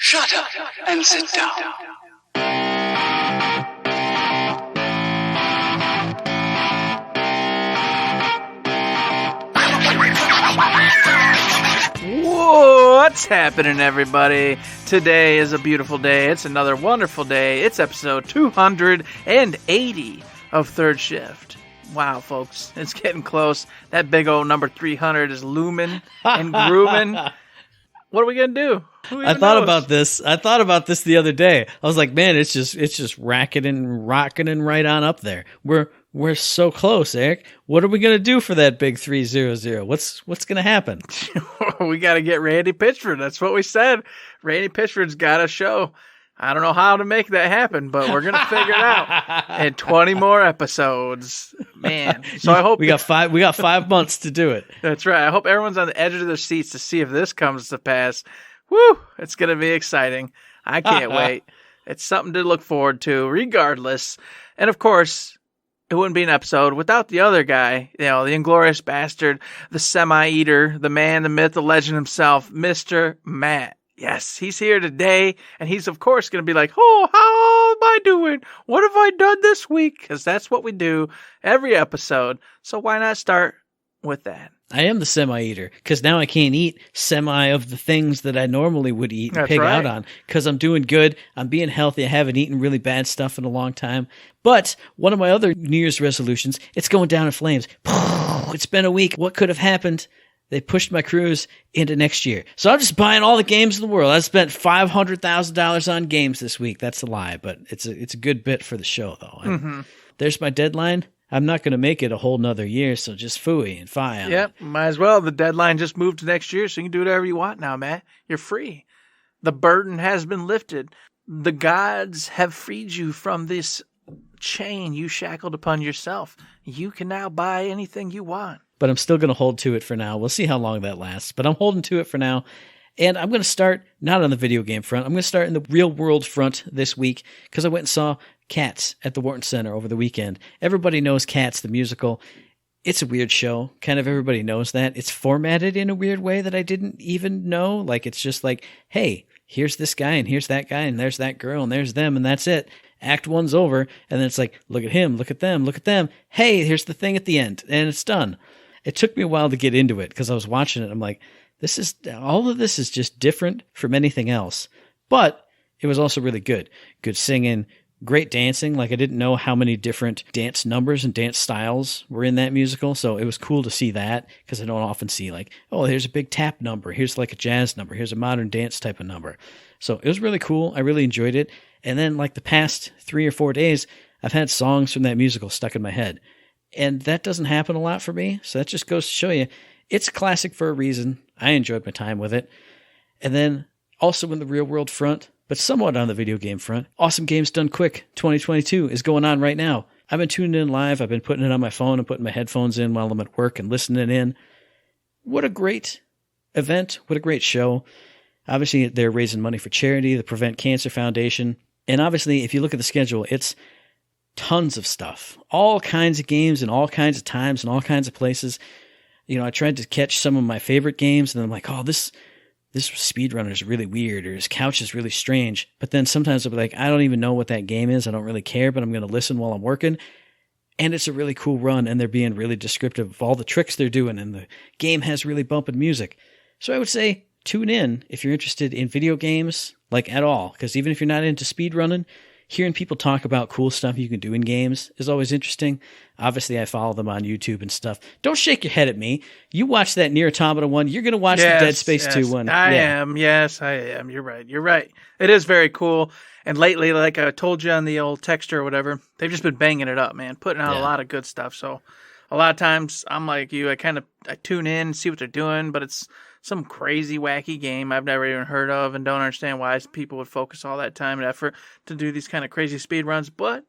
Shut up and sit down. What's happening, everybody? Today is a beautiful day. It's another wonderful day. It's episode 280 of Third Shift. Wow, folks, it's getting close. That big old number 300 is looming and grooving. What are we gonna do? I thought about this the other day. I was like, man, it's just rocketing right on up there. We're so close, Eric. What are we gonna do for that big 300? What's gonna happen? We got to get Randy Pitchford. That's what we said. Randy Pitchford's got a show. I don't know how to make that happen, but we're gonna figure it out in 20 more episodes, man. So I hope we got 5 months to do it. That's right. I hope everyone's on the edge of their seats to see if this comes to pass. Woo! It's gonna be exciting. I can't wait. It's something to look forward to, regardless. And of course, it wouldn't be an episode without the other guy, the inglorious bastard, the semi-eater, the man, the myth, the legend himself, Mr. Matt. Yes, he's here today, and he's, of course, going to be like, oh, how am I doing? What have I done this week? Because that's what we do every episode, so why not start with that? I am the semi-eater, because now I can't eat semi of the things that I normally would eat and That's pig right. out on, because I'm doing good, I'm being healthy, I haven't eaten really bad stuff in a long time. But one of my other New Year's resolutions, it's going down in flames. It's been a week. What could have happened? They pushed my cruise into next year. So I'm just buying all the games in the world. I spent $500,000 on games this week. That's a lie, but it's a good bit for the show, though. Mm-hmm. There's my deadline. I'm not going to make it a whole nother year, so just phooey and fi on Yep, might as well. The deadline just moved to next year, so you can do whatever you want now, Matt. You're free. The burden has been lifted. The gods have freed you from this chain you shackled upon yourself. You can now buy anything you want. But I'm still going to hold to it for now. We'll see how long that lasts, but I'm holding to it for now. And I'm going to start not on the video game front. I'm going to start in the real world front this week because I went and saw Cats at the Wharton Center over the weekend. Everybody knows Cats, the musical. It's a weird show. Kind of everybody knows that. It's formatted in a weird way that I didn't even know. Like, it's just like, hey, here's this guy and here's that guy and there's that girl and there's them and that's it. Act one's over. And then it's like, look at him, look at them, look at them. Hey, here's the thing at the end. And it's done. It took me a while to get into it because I was watching it. I'm like, all of this is just different from anything else. But it was also really good. Good singing, great dancing. Like, I didn't know how many different dance numbers and dance styles were in that musical. So it was cool to see that because I don't often see like, oh, here's a big tap number. Here's like a jazz number. Here's a modern dance type of number. So it was really cool. I really enjoyed it. And then like the past 3 or 4 days, I've had songs from that musical stuck in my head. And that doesn't happen a lot for me. So that just goes to show you it's a classic for a reason. I enjoyed my time with it. And then also in the real world front, but somewhat on the video game front, Awesome Games Done Quick 2022 is going on right now. I've been tuning in live. I've been putting it on my phone and putting my headphones in while I'm at work and listening in. What a great event. What a great show. Obviously, they're raising money for charity, the Prevent Cancer Foundation. And obviously, if you look at the schedule, it's tons of stuff. All kinds of games and all kinds of times and all kinds of places. I tried to catch some of my favorite games, and then I'm like, oh, this speedrunner is really weird, or his couch is really strange. But then sometimes I'll be like, I don't even know what that game is. I don't really care, but I'm going to listen while I'm working. And it's a really cool run, and they're being really descriptive of all the tricks they're doing, and the game has really bumping music. So I would say tune in if you're interested in video games, like at all, because even if you're not into speedrunning, hearing people talk about cool stuff you can do in games is always interesting. Obviously, I follow them on YouTube and stuff. Don't shake your head at me. You watch that Nier Automata one. You're going to watch the Dead Space 2 one. I am. Yes, I am. You're right. It is very cool. And lately, like I told you on the old text or whatever, they've just been banging it up, man. Putting out a lot of good stuff. So a lot of times, I'm like you. I tune in and see what they're doing, but it's some crazy, wacky game I've never even heard of and don't understand why people would focus all that time and effort to do these kind of crazy speed runs. But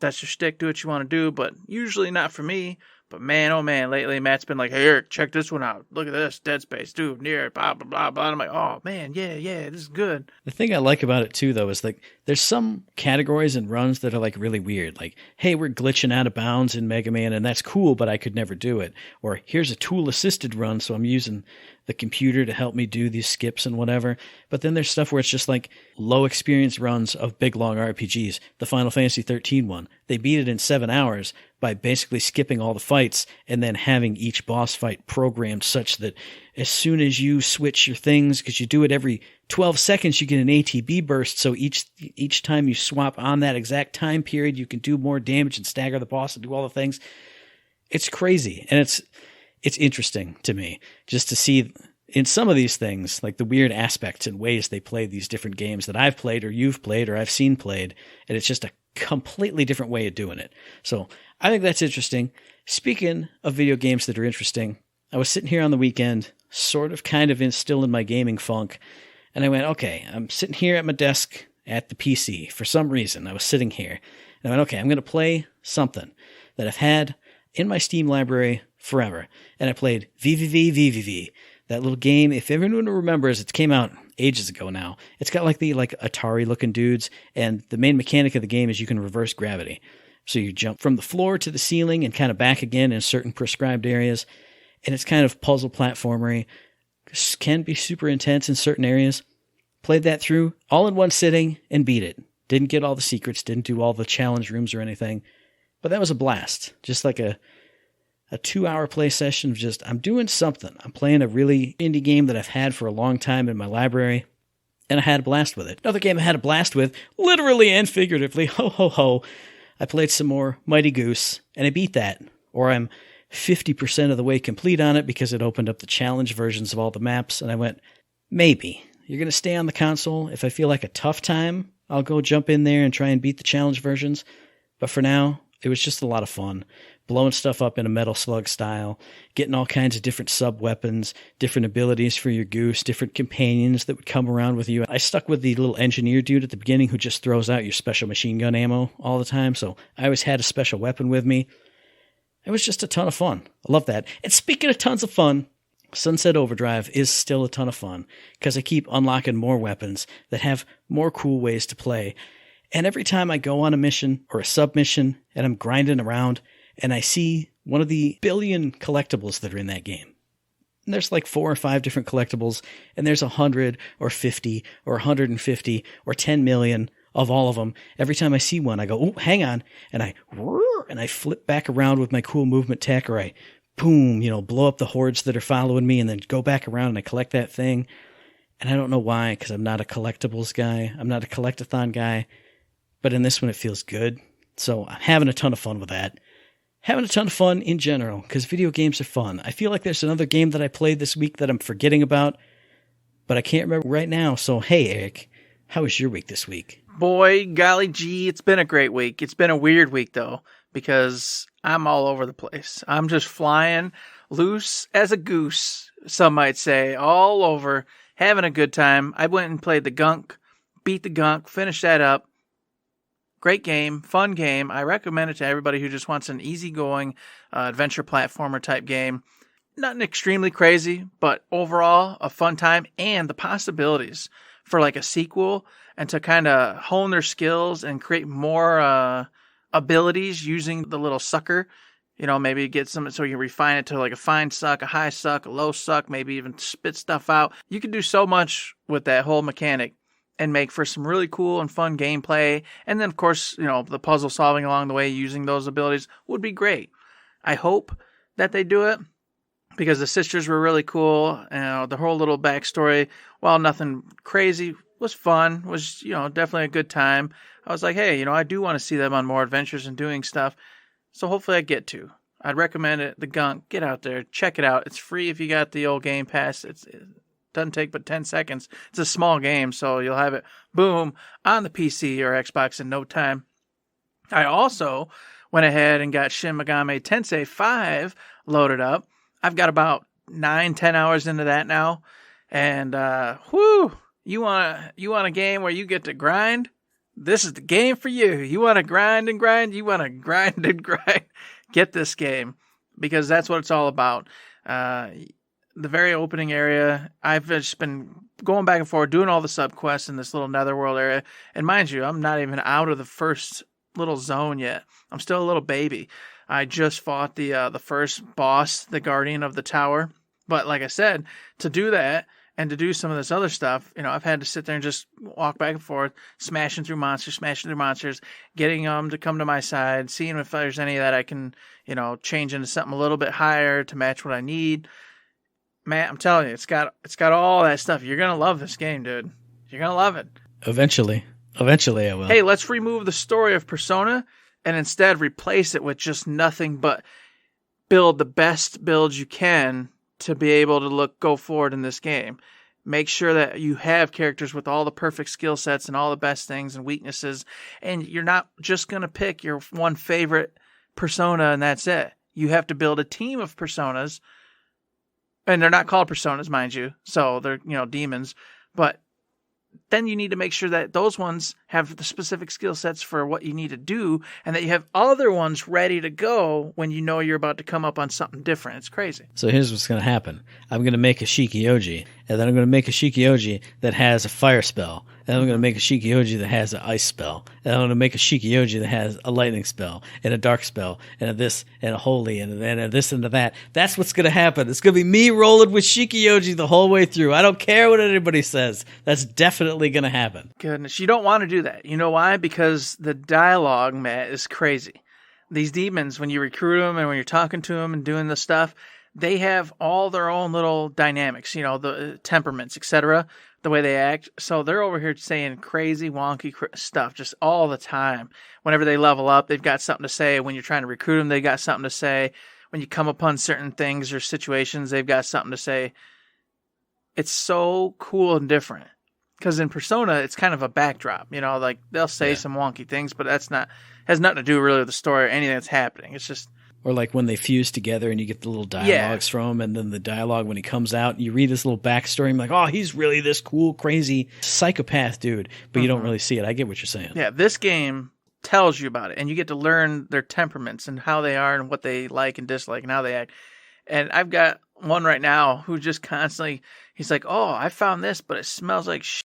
that's your shtick. Do what you want to do, but usually not for me. But man, oh man, lately Matt's been like, hey, Eric, check this one out. Look at this, Dead Space, dude, near, blah, blah, blah, blah. And I'm like, oh man, yeah, this is good. The thing I like about it too, though, is like there's some categories and runs that are like really weird. Like, hey, we're glitching out of bounds in Mega Man, and that's cool, but I could never do it. Or here's a tool-assisted run, so I'm using the computer to help me do these skips and whatever. But then there's stuff where it's just like low experience runs of big, long RPGs. The Final Fantasy 13 one. They beat it in 7 hours by basically skipping all the fights and then having each boss fight programmed such that as soon as you switch your things, because you do it every 12 seconds, you get an ATB burst. So each time you swap on that exact time period, you can do more damage and stagger the boss and do all the things. It's crazy. And it's interesting to me just to see in some of these things, like the weird aspects and ways they play these different games that I've played or you've played or I've seen played. And it's just a completely different way of doing it. So I think that's interesting. Speaking of video games that are interesting, I was sitting here on the weekend, sort of kind of still in my gaming funk. And I went, okay, I'm sitting here at my desk at the PC. For some reason, I was sitting here. And I went, okay, I'm going to play something that I've had in my Steam library forever. And I played VVV, that little game. If everyone remembers, it came out ages ago now. It's got like the Atari looking dudes. And the main mechanic of the game is you can reverse gravity. So you jump from the floor to the ceiling and kind of back again in certain prescribed areas. And it's kind of puzzle platformery. Can be super intense in certain areas. Played that through all in one sitting and beat it. Didn't get all the secrets, didn't do all the challenge rooms or anything. But that was a blast. Just like a 2-hour play session of just, I'm doing something. I'm playing a really indie game that I've had for a long time in my library. And I had a blast with it. Another game I had a blast with, literally and figuratively, ho ho ho. I played some more Mighty Goose, and I beat that. Or I'm 50% of the way complete on it because it opened up the challenge versions of all the maps. And I went, maybe. You're going to stay on the console. If I feel like a tough time, I'll go jump in there and try and beat the challenge versions. But for now, it was just a lot of fun. Blowing stuff up in a Metal Slug style, getting all kinds of different sub-weapons, different abilities for your goose, different companions that would come around with you. I stuck with the little engineer dude at the beginning who just throws out your special machine gun ammo all the time. So I always had a special weapon with me. It was just a ton of fun. I love that. And speaking of tons of fun, Sunset Overdrive is still a ton of fun because I keep unlocking more weapons that have more cool ways to play. And every time I go on a mission or a sub-mission and I'm grinding around and I see one of the billion collectibles that are in that game, and there's like 4 or 5 different collectibles, and there's 100 or 50 or 150 or 10 million of all of them. Every time I see one, I go, oh, hang on, and I flip back around with my cool movement tech, or I boom, blow up the hordes that are following me and then go back around and I collect that thing. And I don't know why, because I'm not a collectibles guy. I'm not a collectathon guy. But in this one, it feels good. So I'm having a ton of fun with that. Having a ton of fun in general, because video games are fun. I feel like there's another game that I played this week that I'm forgetting about, but I can't remember right now. So, hey, Eric, how was your week this week? Boy, golly gee, it's been a great week. It's been a weird week, though, because I'm all over the place. I'm just flying loose as a goose, some might say, all over, having a good time. I went and played the Gunk, beat the Gunk, finished that up. Great game, fun game. I recommend it to everybody who just wants an easygoing adventure platformer type game. Nothing extremely crazy, but overall a fun time, and the possibilities for like a sequel and to kind of hone their skills and create more abilities using the little sucker. Maybe get some so you can refine it to like a fine suck, a high suck, a low suck, maybe even spit stuff out. You can do so much with that whole mechanic and make for some really cool and fun gameplay. And then, of course, the puzzle solving along the way using those abilities would be great. I hope that they do it because the sisters were really cool. The whole little backstory, while nothing crazy, was fun, was, definitely a good time. I was like, hey, I do want to see them on more adventures and doing stuff. So hopefully I get to. I'd recommend it. The Gunk, get out there, check it out. It's free if you got the old Game Pass. It doesn't take but 10 seconds. It's a small game, so you'll have it, boom, on the PC or Xbox in no time. I also went ahead and got Shin Megami Tensei 5 loaded up. I've got about 9-10 hours into that now. And, you want a game where you get to grind? This is the game for you. You want to grind and grind? You want to grind and grind? Get this game, because that's what it's all about. The very opening area, I've just been going back and forth, doing all the sub-quests in this little netherworld area. And mind you, I'm not even out of the first little zone yet. I'm still a little baby. I just fought the first boss, the Guardian of the Tower. But like I said, to do that and to do some of this other stuff, I've had to sit there and just walk back and forth, smashing through monsters, getting them to come to my side, seeing if there's any that I can, change into something a little bit higher to match what I need. Man, I'm telling you, it's got all that stuff. You're going to love this game, dude. You're going to love it. Eventually I will. Hey, let's remove the story of Persona and instead replace it with just nothing but build the best builds you can to be able to go forward in this game. Make sure that you have characters with all the perfect skill sets and all the best things and weaknesses, and you're not just going to pick your one favorite persona and that's it. You have to build a team of personas, and they're not called personas, mind you, so they're, demons, but then you need to make sure that those ones have the specific skill sets for what you need to do, and that you have other ones ready to go when you know you're about to come up on something different. It's crazy. So here's what's going to happen. I'm going to make a Shikioji, and then I'm going to make a Shikioji that has a fire spell, and I'm going to make a Shikioji that has an ice spell, and I'm going to make a Shikioji that has a lightning spell, and a dark spell, and a this, and a holy, and a this, and a that. That's what's going to happen. It's going to be me rolling with Shikioji the whole way through. I don't care what anybody says. That's definitely going to happen. Goodness, you don't want to do that. You know why? Because the dialogue, Matt, is crazy. These demons, when you recruit them and when you're talking to them and doing the stuff, they have all their own little dynamics, the temperaments, etc., the way they act. So they're over here saying crazy, wonky stuff just all the time. Whenever they level up, they've got something to say. When you're trying to recruit them, they've got something to say. When you come upon certain things or situations, they've got something to say. It's so cool and different. Because in Persona, it's kind of a backdrop, like they'll say some wonky things, but has nothing to do really with the story or anything that's happening. It's just... Or like when they fuse together and you get the little dialogues from him, and then the dialogue when he comes out, and you read this little backstory, and you're like, oh, he's really this cool, crazy psychopath dude, but you don't really see it. I get what you're saying. Yeah, this game tells you about it, and you get to learn their temperaments and how they are and what they like and dislike and how they act. And I've got one right now who just constantly, he's like, oh, I found this, but it smells like shit.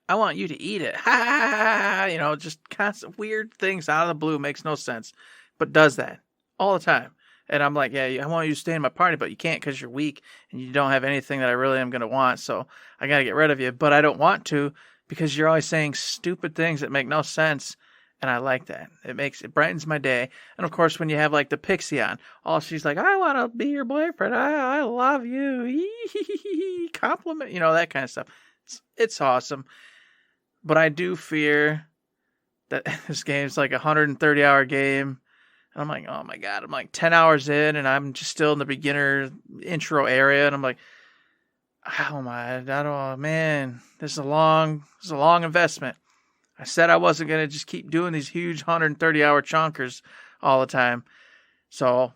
I want you to eat it. Ha ha ha. Just constant weird things out of the blue. Makes no sense, but does that all the time. And I'm like, yeah, I want you to stay in my party, but you can't because you're weak and you don't have anything that I really am going to want. So I got to get rid of you, but I don't want to because you're always saying stupid things that make no sense. And I like that. It brightens my day. And of course, when you have like the pixie on, she's like, I want to be your boyfriend. I love you. Compliment, that kind of stuff. It's awesome. But I do fear that this game's like a 130-hour game. And I'm like, oh my God, I'm like 10 hours in and I'm just still in the beginner intro area. And I'm like, man, this is a long investment. I said I wasn't going to just keep doing these huge 130-hour chonkers all the time. So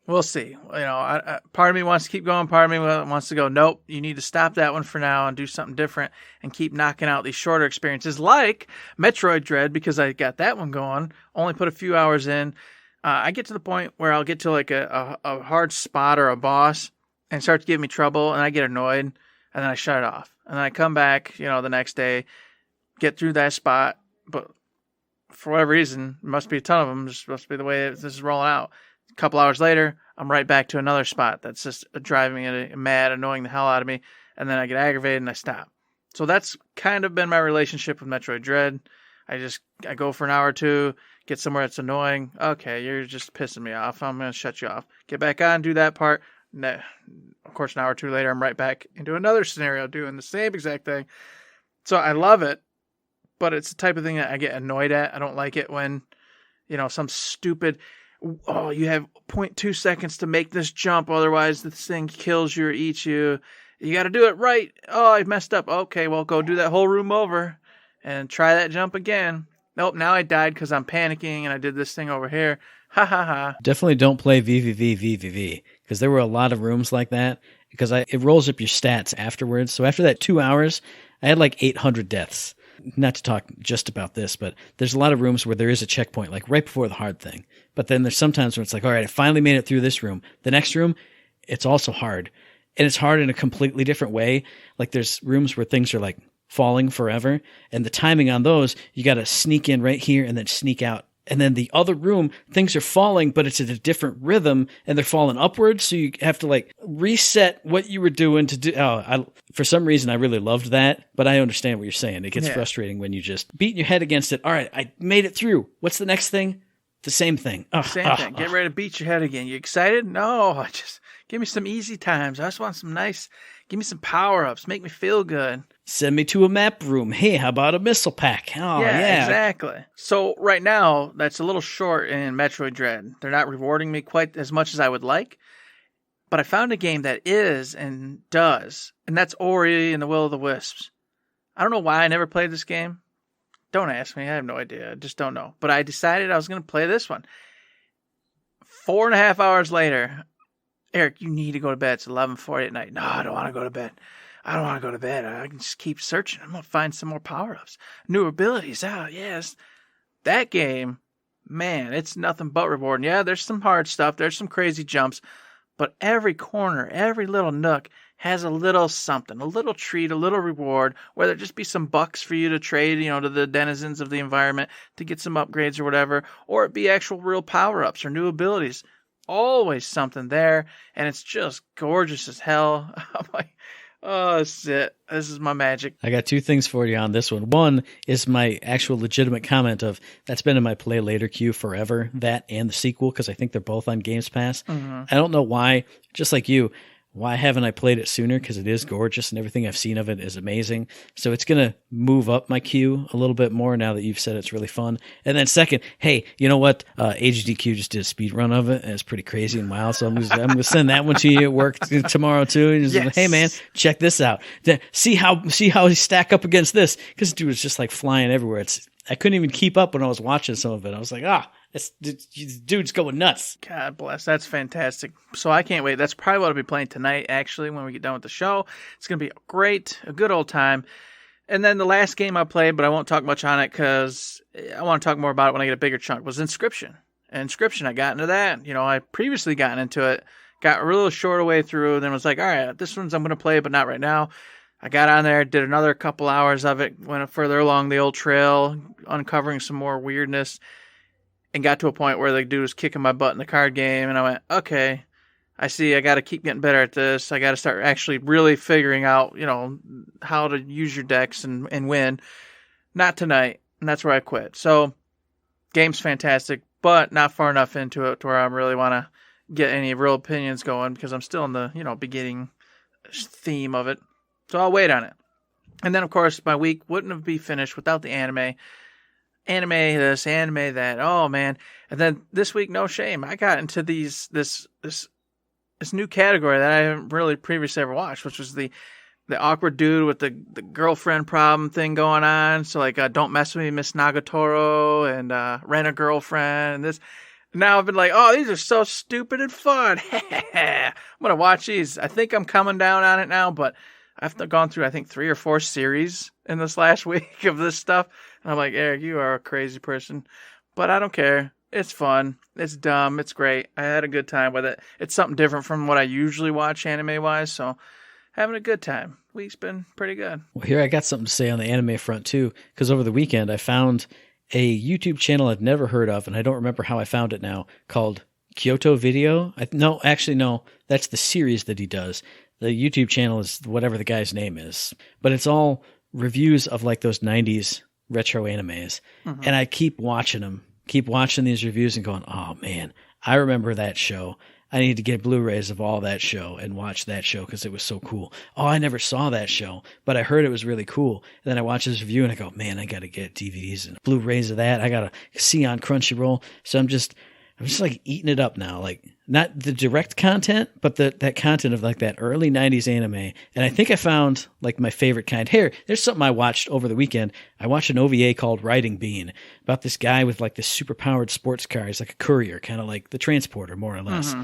we'll see. Part of me wants to keep going. Part of me wants to go, nope, you need to stop that one for now and do something different and keep knocking out these shorter experiences like Metroid Dread, because I got that one going, only put a few hours in. I get to the point where I'll get to like a hard spot or a boss and start to give me trouble, and I get annoyed, and then I shut it off. And then I come back, the next day, get through that spot, but for whatever reason, it must be a ton of them, just must be the way this is rolling out. A couple hours later, I'm right back to another spot that's just driving me mad, annoying the hell out of me, and then I get aggravated and I stop. So that's kind of been my relationship with Metroid Dread. I go for an hour or two, get somewhere that's annoying. Okay, you're just pissing me off. I'm going to shut you off. Get back on, do that part. Of course, an hour or two later, I'm right back into another scenario doing the same exact thing. So I love it, but it's the type of thing that I get annoyed at. I don't like it when, some stupid... Oh, you have 0.2 seconds to make this jump, otherwise this thing kills you or eats you. You got to do it right. Oh, I messed up. Okay, well, go do that whole room over and try that jump again. Nope, now I died because I'm panicking and I did this thing over here. Ha ha ha. Definitely don't play VVV, because there were a lot of rooms like that, because it rolls up your stats afterwards. So after that 2 hours, I had like 800 deaths. Not to talk just about this, but there's a lot of rooms where there is a checkpoint, like right before the hard thing. But then there's sometimes where it's like, all right, I finally made it through this room. The next room, it's also hard. And it's hard in a completely different way. Like there's rooms where things are like falling forever. And the timing on those, you got to sneak in right here and then sneak out And then the other room, things are falling, but it's at a different rhythm and they're falling upwards. So you have to like reset what you were doing to do. For some reason, I really loved that, but I understand what you're saying. It gets frustrating when you just beat your head against it. All right, I made it through. What's the next thing? The same thing. Same thing. Get ready to beat your head again. You excited? No, just give me some easy times. I just want some nice, give me some power-ups. Make me feel good. Send me to a map room. Hey, how about a missile pack? Oh, yeah. Exactly. So right now, that's a little short in Metroid Dread. They're not rewarding me quite as much as I would like. But I found a game that is and does, and that's Ori and the Will of the Wisps. I don't know why I never played this game. Don't ask me. I have no idea. I just don't know. But I decided I was going to play this one. 4.5 hours later, Eric, you need to go to bed. It's 11:40 at night. No, I don't want to go to bed. I don't want to go to bed. I can just keep searching. I'm going to find some more power-ups. New abilities. Oh, yes. That game, man, it's nothing but rewarding. Yeah, there's some hard stuff. There's some crazy jumps. But every corner, every little nook has a little something, a little treat, a little reward, whether it just be some bucks for you to trade, to the denizens of the environment to get some upgrades or whatever, or it be actual real power-ups or new abilities. Always something there, and it's just gorgeous as hell. I'm like, oh, this is it. This is my magic. I got two things for you on this one. One is my actual legitimate comment of that's been in my play later queue forever, that and the sequel, because I think they're both on Games Pass. Mm-hmm. I don't know why, just like you, why haven't I played it sooner? Because it is gorgeous and everything I've seen of it is amazing. So it's going to move up my queue a little bit more now that you've said it's really fun. And then second, hey, you know what? HDQ just did a speed run of it, and it's pretty crazy and wild. So I'm going to send that one to you at work tomorrow too. And just, hey man, check this out. See how he stack up against this, because dude was just like flying everywhere. I couldn't even keep up when I was watching some of it. I was like, this dude's going nuts. God bless. That's fantastic. So I can't wait. That's probably what I'll be playing tonight, actually, when we get done with the show. It's going to be great, a good old time. And then the last game I played, but I won't talk much on it because I want to talk more about it when I get a bigger chunk, was Inscription. I got into that. I previously gotten into it, got a little short way through, then was like, all right, this one's I'm going to play, but not right now. I got on there, did another couple hours of it, went further along the old trail, uncovering some more weirdness, and got to a point where the dude was kicking my butt in the card game, and I went, okay, I see, I got to keep getting better at this. I got to start actually really figuring out, how to use your decks and win. Not tonight, and that's where I quit. So, game's fantastic, but not far enough into it to where I really want to get any real opinions going, because I'm still in the, beginning theme of it. So I'll wait on it. And then, of course, my week wouldn't be finished without the anime. Anime this, anime that. Oh, man. And then this week, no shame, I got into this new category that I haven't really previously ever watched, which was the awkward dude with the girlfriend problem thing going on. So, like, Don't Mess With Me, Miss Nagatoro, and Rent a Girlfriend, and this. Now I've been like, oh, these are so stupid and fun. I'm going to watch these. I think I'm coming down on it now, but I've gone through, I think, 3 or 4 series in this last week of this stuff. And I'm like, Eric, you are a crazy person. But I don't care. It's fun. It's dumb. It's great. I had a good time with it. It's something different from what I usually watch anime-wise, so having a good time. Week's been pretty good. Well, here I got something to say on the anime front, too, because over the weekend I found a YouTube channel I'd never heard of, and I don't remember how I found it now, called Kyoto Video. No, that's the series that he does. The YouTube channel is whatever the guy's name is, but it's all reviews of like those 90s retro animes. Mm-hmm. And I keep watching them, keep watching these reviews and going, oh man, I remember that show. I need to get Blu-rays of all that show and watch that show because it was so cool. Oh, I never saw that show, but I heard it was really cool. And then I watch this review and I go, man, I got to get DVDs and Blu-rays of that. I got to see on Crunchyroll. So I'm just like eating it up now. Like not the direct content, but that content of like that early 90s anime. And I think I found like my favorite kind. Here, there's something I watched over the weekend. I watched an OVA called Riding Bean about this guy with like this super powered sports car. He's like a courier, kind of like the transporter, more or less. Mm-hmm.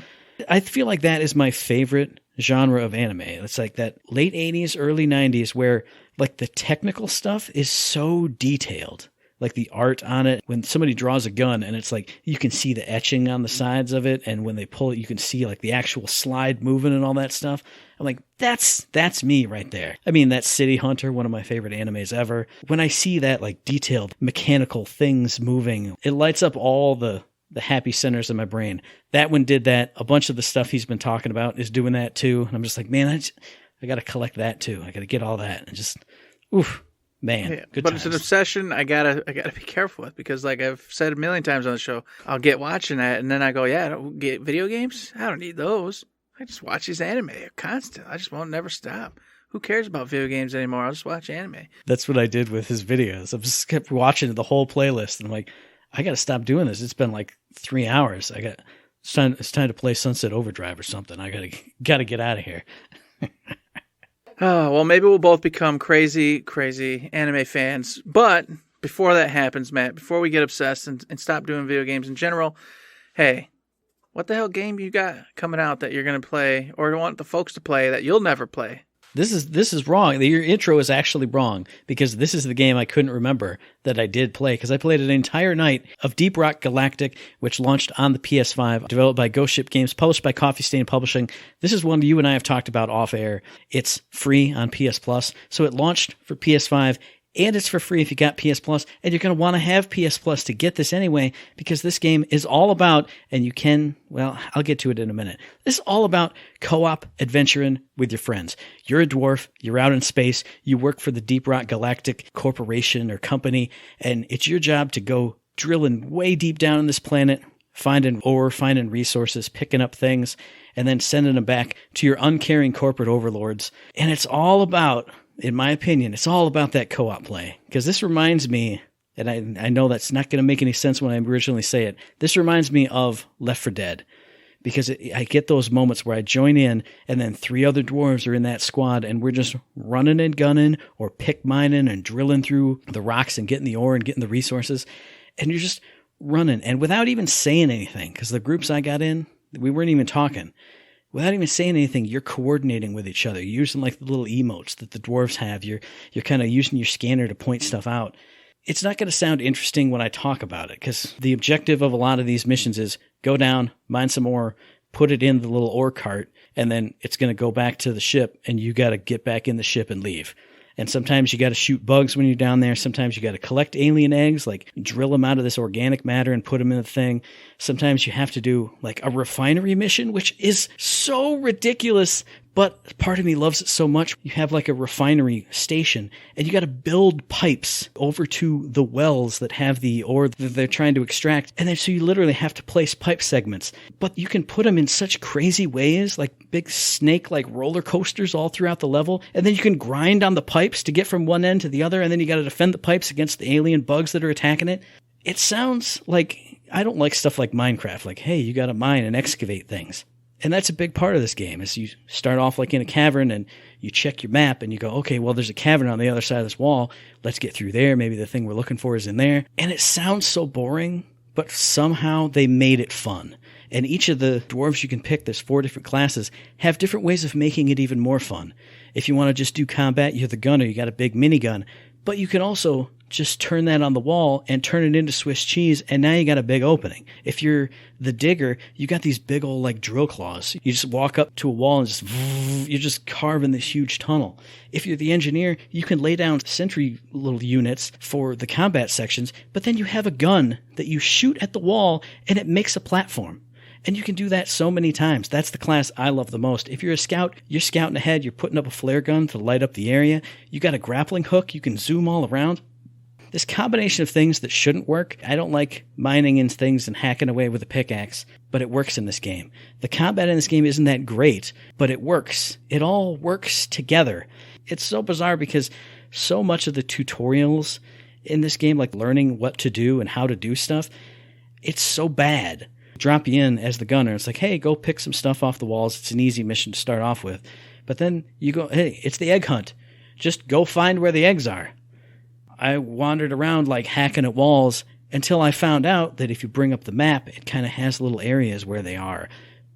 I feel like that is my favorite genre of anime. It's like that late 80s, early 90s where like the technical stuff is so detailed. like the art on it. When somebody draws a gun and it's like you can see the etching on the sides of it, and when they pull it, you can see like the actual slide moving and all that stuff. I'm like, that's me right there. I mean, that's City Hunter, one of my favorite animes ever. When I see that like detailed mechanical things moving, it lights up all the happy centers in my brain. That one did that. A bunch of the stuff he's been talking about is doing that too. And I'm just like, man, I got to collect that too. I got to get all that and just, oof, man. Yeah, good but times. it's an obsession I gotta be careful with, because like I've said a million times on the show, I'll get watching that and then I go, yeah, I don't get video games. I don't need those. I just watch these anime constant. I just won't never stop. Who cares about video games anymore? I'll just watch anime. That's what I did with his videos. I just kept watching the whole playlist and I'm like, I got to stop doing this. It's been like 3 hours. It's time to play Sunset Overdrive or something. I got to get out of here. Oh, well, maybe we'll both become crazy anime fans. But before that happens, Matt, before we get obsessed and stop doing video games in general, hey, what the hell game you got coming out that you're going to play or want the folks to play that you'll never play? This is wrong. Your intro is actually wrong, because this is the game I couldn't remember that I did play, because I played an entire night of Deep Rock Galactic, which launched on the PS5, developed by Ghost Ship Games, published by Coffee Stain Publishing. This is one you and I have talked about off air. It's free on PS Plus, so it launched for PS5. And it's for free if you got PS Plus, and you're going to want to have PS Plus to get this anyway, because this game is all about, and you can, well, I'll get to it in a minute. This is all about co-op adventuring with your friends. You're a dwarf, you're out in space, you work for the Deep Rock Galactic Corporation or company, and it's your job to go drilling way deep down on this planet, finding ore, finding resources, picking up things, and then sending them back to your uncaring corporate overlords. And it's all about, in my opinion, it's all about that co-op play. Because this reminds me, and I know that's not going to make any sense when I originally say it, this reminds me of Left 4 Dead. Because I get those moments where I join in, and then 3 other dwarves are in that squad, and we're just running and gunning, or pick mining and drilling through the rocks and getting the ore and getting the resources. And you're just running, and without even saying anything, because the groups I got in, we weren't even talking. Without even saying anything, you're coordinating with each other. You're using like the little emotes that the dwarves have. You're kind of using your scanner to point stuff out. It's not going to sound interesting when I talk about it, because the objective of a lot of these missions is go down, mine some ore, put it in the little ore cart, and then it's going to go back to the ship, and you got to get back in the ship and leave. And sometimes you got to shoot bugs when you're down there. Sometimes you got to collect alien eggs, like drill them out of this organic matter and put them in the thing. Sometimes you have to do like a refinery mission, which is so ridiculous, but part of me loves it so much. You have like a refinery station, and you got to build pipes over to the wells that have the ore that they're trying to extract. And then so you literally have to place pipe segments, but you can put them in such crazy ways, like big snake-like roller coasters all throughout the level. And then you can grind on the pipes to get from one end to the other. And then you got to defend the pipes against the alien bugs that are attacking it. It sounds like, I don't like stuff like Minecraft, like, hey, you got to mine and excavate things. And that's a big part of this game, is you start off like in a cavern and you check your map and you go, okay, well, there's a cavern on the other side of this wall. Let's get through there. Maybe the thing we're looking for is in there. And it sounds so boring, but somehow they made it fun. And each of the dwarves you can pick, there's 4 different classes, have different ways of making it even more fun. If you want to just do combat, you're the gunner, you got a big minigun. But you can also just turn that on the wall and turn it into Swiss cheese, and now you got a big opening. If you're the digger, you got these big old like drill claws. You just walk up to a wall and just you're just carving this huge tunnel. If you're the engineer, you can lay down sentry little units for the combat sections, but then you have a gun that you shoot at the wall and it makes a platform. And you can do that so many times. That's the class I love the most. If you're a scout, you're scouting ahead, you're putting up a flare gun to light up the area. You got a grappling hook, you can zoom all around. This combination of things that shouldn't work. I don't like mining in things and hacking away with a pickaxe, but it works in this game. The combat in this game isn't that great, but it works. It all works together. It's so bizarre because so much of the tutorials in this game, like learning what to do and how to do stuff, it's so bad. Drop you in as the gunner. It's like, hey, go pick some stuff off the walls. It's an easy mission to start off with. But then you go, hey, it's the egg hunt. Just go find where the eggs are. I wandered around like hacking at walls until I found out that if you bring up the map, it kind of has little areas where they are.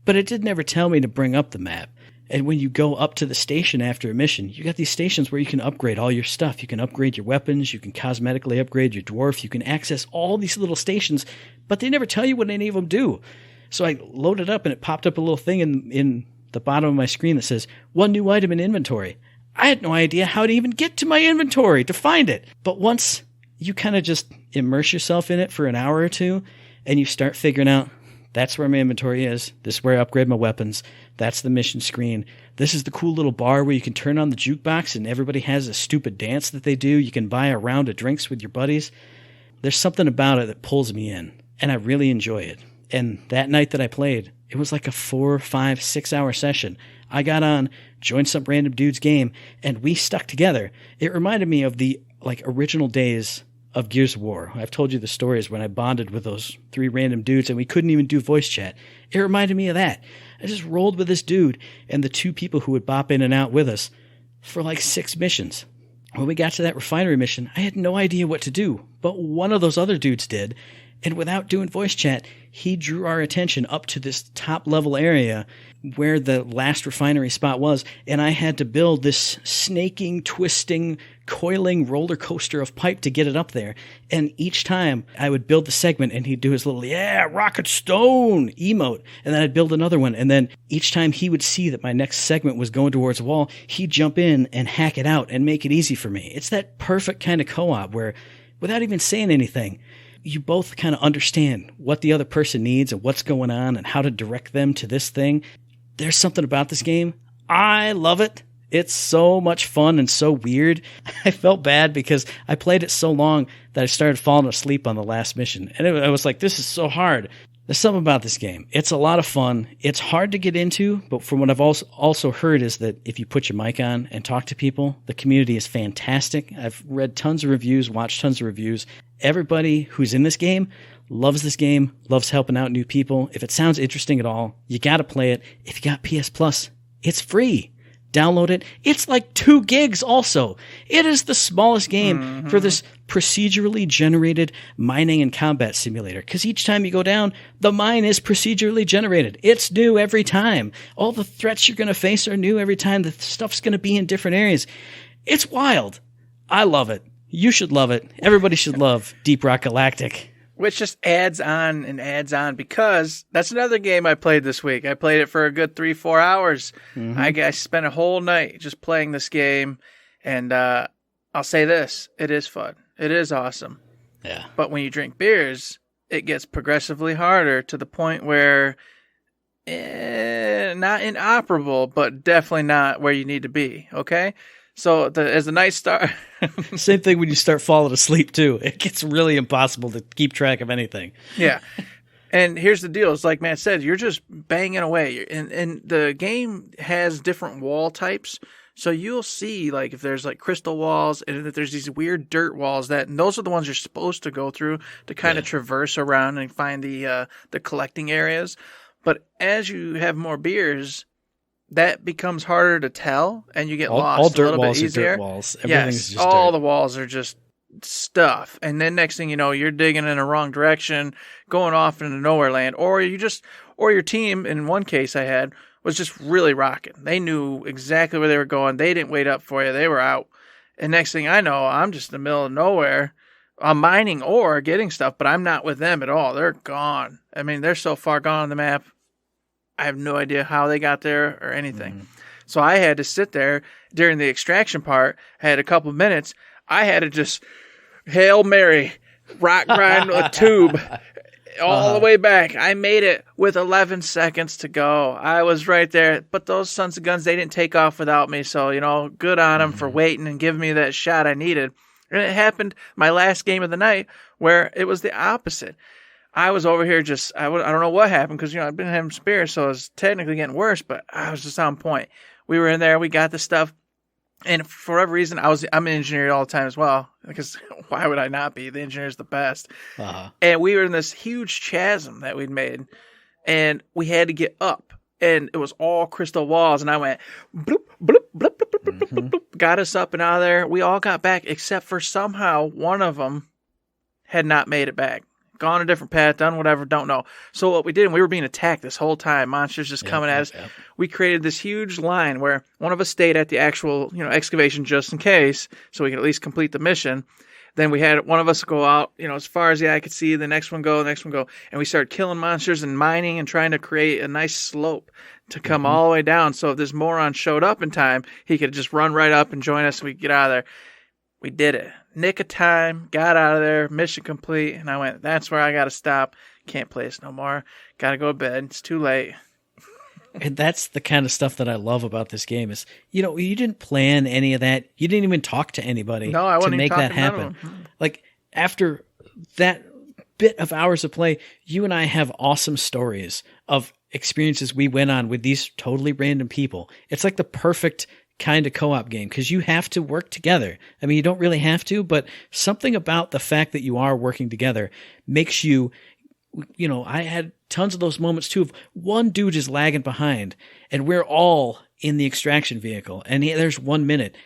But it did never tell me to bring up the map. And when you go up to the station after a mission, you got these stations where you can upgrade all your stuff. You can upgrade your weapons. You can cosmetically upgrade your dwarf. You can access all these little stations, but they never tell you what any of them do. So I loaded up and it popped up a little thing in the bottom of my screen that says, 1 new item in inventory. I had no idea how to even get to my inventory to find it. But once you kind of just immerse yourself in it for an hour or two and you start figuring out, that's where my inventory is. This is where I upgrade my weapons. That's the mission screen. This is the cool little bar where you can turn on the jukebox and everybody has a stupid dance that they do. You can buy a round of drinks with your buddies. There's something about it that pulls me in, and I really enjoy it. And that night that I played, it was like a 4, 5, 6 hour session. I got on, joined some random dude's game, and we stuck together. It reminded me of the original days of Gears of War. I've told you the stories when I bonded with those 3 random dudes and we couldn't even do voice chat. It reminded me of that. I just rolled with this dude and the 2 people who would bop in and out with us for like 6 missions. When we got to that refinery mission, I had no idea what to do, but one of those other dudes did. And without doing voice chat, he drew our attention up to this top level area where the last refinery spot was. And I had to build this snaking, twisting, coiling roller coaster of pipe to get it up there. And each time I would build the segment and he'd do his little, yeah, rocket stone emote. And then I'd build another one. And then each time he would see that my next segment was going towards a wall, he'd jump in and hack it out and make it easy for me. It's that perfect kind of co-op where without even saying anything, you both kind of understand what the other person needs and what's going on and how to direct them to this thing. There's something about this game. I love it. It's so much fun and so weird. I felt bad because I played it so long that I started falling asleep on the last mission. And I was like, this is so hard. There's something about this game. It's a lot of fun. It's hard to get into, but from what I've also heard is that if you put your mic on and talk to people, the community is fantastic. I've read tons of reviews, watched tons of reviews. Everybody who's in this game, loves helping out new people. If it sounds interesting at all, you got to play it. If you got PS Plus, it's free. Download it. It's like 2 gigs also. It is the smallest game for this procedurally generated mining and combat simulator. Because each time you go down, the mine is procedurally generated. It's new every time. All the threats you're going to face are new every time. The stuff's going to be in different areas. It's wild. I love it. You should love it. Everybody should love Deep Rock Galactic. Which just adds on and adds on, because that's another game I played this week. I played it for a good 3-4 hours. I spent a whole night just playing this game, and I'll say this. It is fun. It is awesome. Yeah. But when you drink beers, it gets progressively harder to the point where not inoperable, but definitely not where you need to be, okay? So as the night starts... Same thing when you start falling asleep, too. It gets really impossible to keep track of anything. Yeah. And here's the deal. It's like Matt said, you're just banging away. And the game has different wall types. So you'll see, like, if there's, like, crystal walls and if there's these weird dirt walls, and those are the ones you're supposed to go through to kind of traverse around and find the collecting areas. But as you have more beers... that becomes harder to tell, and you get lost all a little dirt walls bit easier. Are dirt walls. Everything's just all dirt. the walls are just stuff. And then next thing you know, you're digging in the wrong direction, going off into nowhere land, or your team, in one case I had, was just really rocking. They knew exactly where they were going. They didn't wait up for you. They were out. And next thing I know, I'm just in the middle of nowhere. I'm mining or getting stuff, but I'm not with them at all. They're gone. I mean, they're so far gone on the map. I have no idea how they got there or anything. So I had to sit there during the extraction part. I had a couple of minutes. I had to just Hail Mary, rock grind a tube all the way back. I made it with 11 seconds to go. I was right there. But those sons of guns, they didn't take off without me. So, good on them for waiting and giving me that shot I needed. And it happened my last game of the night where it was the opposite. I was over here I don't know what happened because, I've been having spears, so it's technically getting worse, but I was just on point. We were in there, we got the stuff, and for whatever reason, I'm an engineer all the time as well, because why would I not be? The engineer's the best. And we were in this huge chasm that we'd made, and we had to get up, and it was all crystal walls, and I went bloop, bloop, bloop, bloop, bloop, bloop, bloop, bloop, got us up and out of there. We all got back, except for somehow one of them had not made it back. gone a different path, done whatever, don't know. So what we did, and we were being attacked this whole time, monsters just coming at us. Yep. We created this huge line where one of us stayed at the actual, excavation just in case, so we could at least complete the mission. Then we had one of us go out, as far as the eye could see, the next one go, and we started killing monsters and mining and trying to create a nice slope to come all the way down. So if this moron showed up in time, he could just run right up and join us and we could get out of there. We did it. Nick of time, got out of there, mission complete, and I went, that's where I got to stop. Can't play this no more. Got to go to bed. It's too late. And that's the kind of stuff that I love about this game is, you didn't plan any of that. You didn't even talk to anybody to make that happen. Like, after that bit of hours of play, you and I have awesome stories of experiences we went on with these totally random people. It's like the perfect kind of co-op game because you have to work together. I mean, you don't really have to, but something about the fact that you are working together makes you, I had tons of those moments too of one dude is lagging behind and we're all in the extraction vehicle and there's 1 minute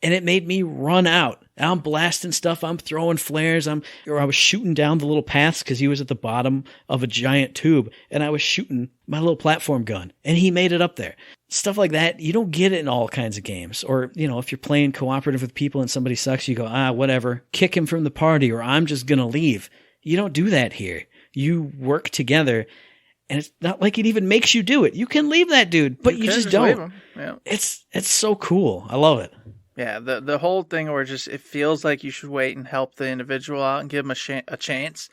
and it made me run out. I'm blasting stuff. I'm throwing flares. I was shooting down the little paths because he was at the bottom of a giant tube and I was shooting my little platform gun and he made it up there. Stuff like that, you don't get it in all kinds of games. Or, if you're playing cooperative with people and somebody sucks, you go, whatever, kick him from the party or I'm just going to leave. You don't do that here. You work together, and it's not like it even makes you do it. You can leave that dude, but you just don't. Leave him. Yeah. It's so cool. I love it. Yeah, the whole thing where it feels like you should wait and help the individual out and give him a chance.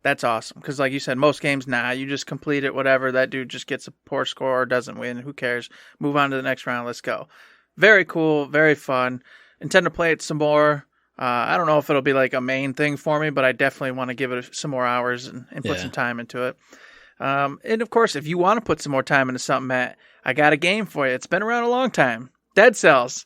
That's awesome. Because like you said, most games, you just complete it, whatever. That dude just gets a poor score or doesn't win. Who cares? Move on to the next round. Let's go. Very cool. Very fun. Intend to play it some more. I don't know if it'll be like a main thing for me, but I definitely want to give it some more hours and put some time into it. And of course, if you want to put some more time into something, Matt, I got a game for you. It's been around a long time. Dead Cells.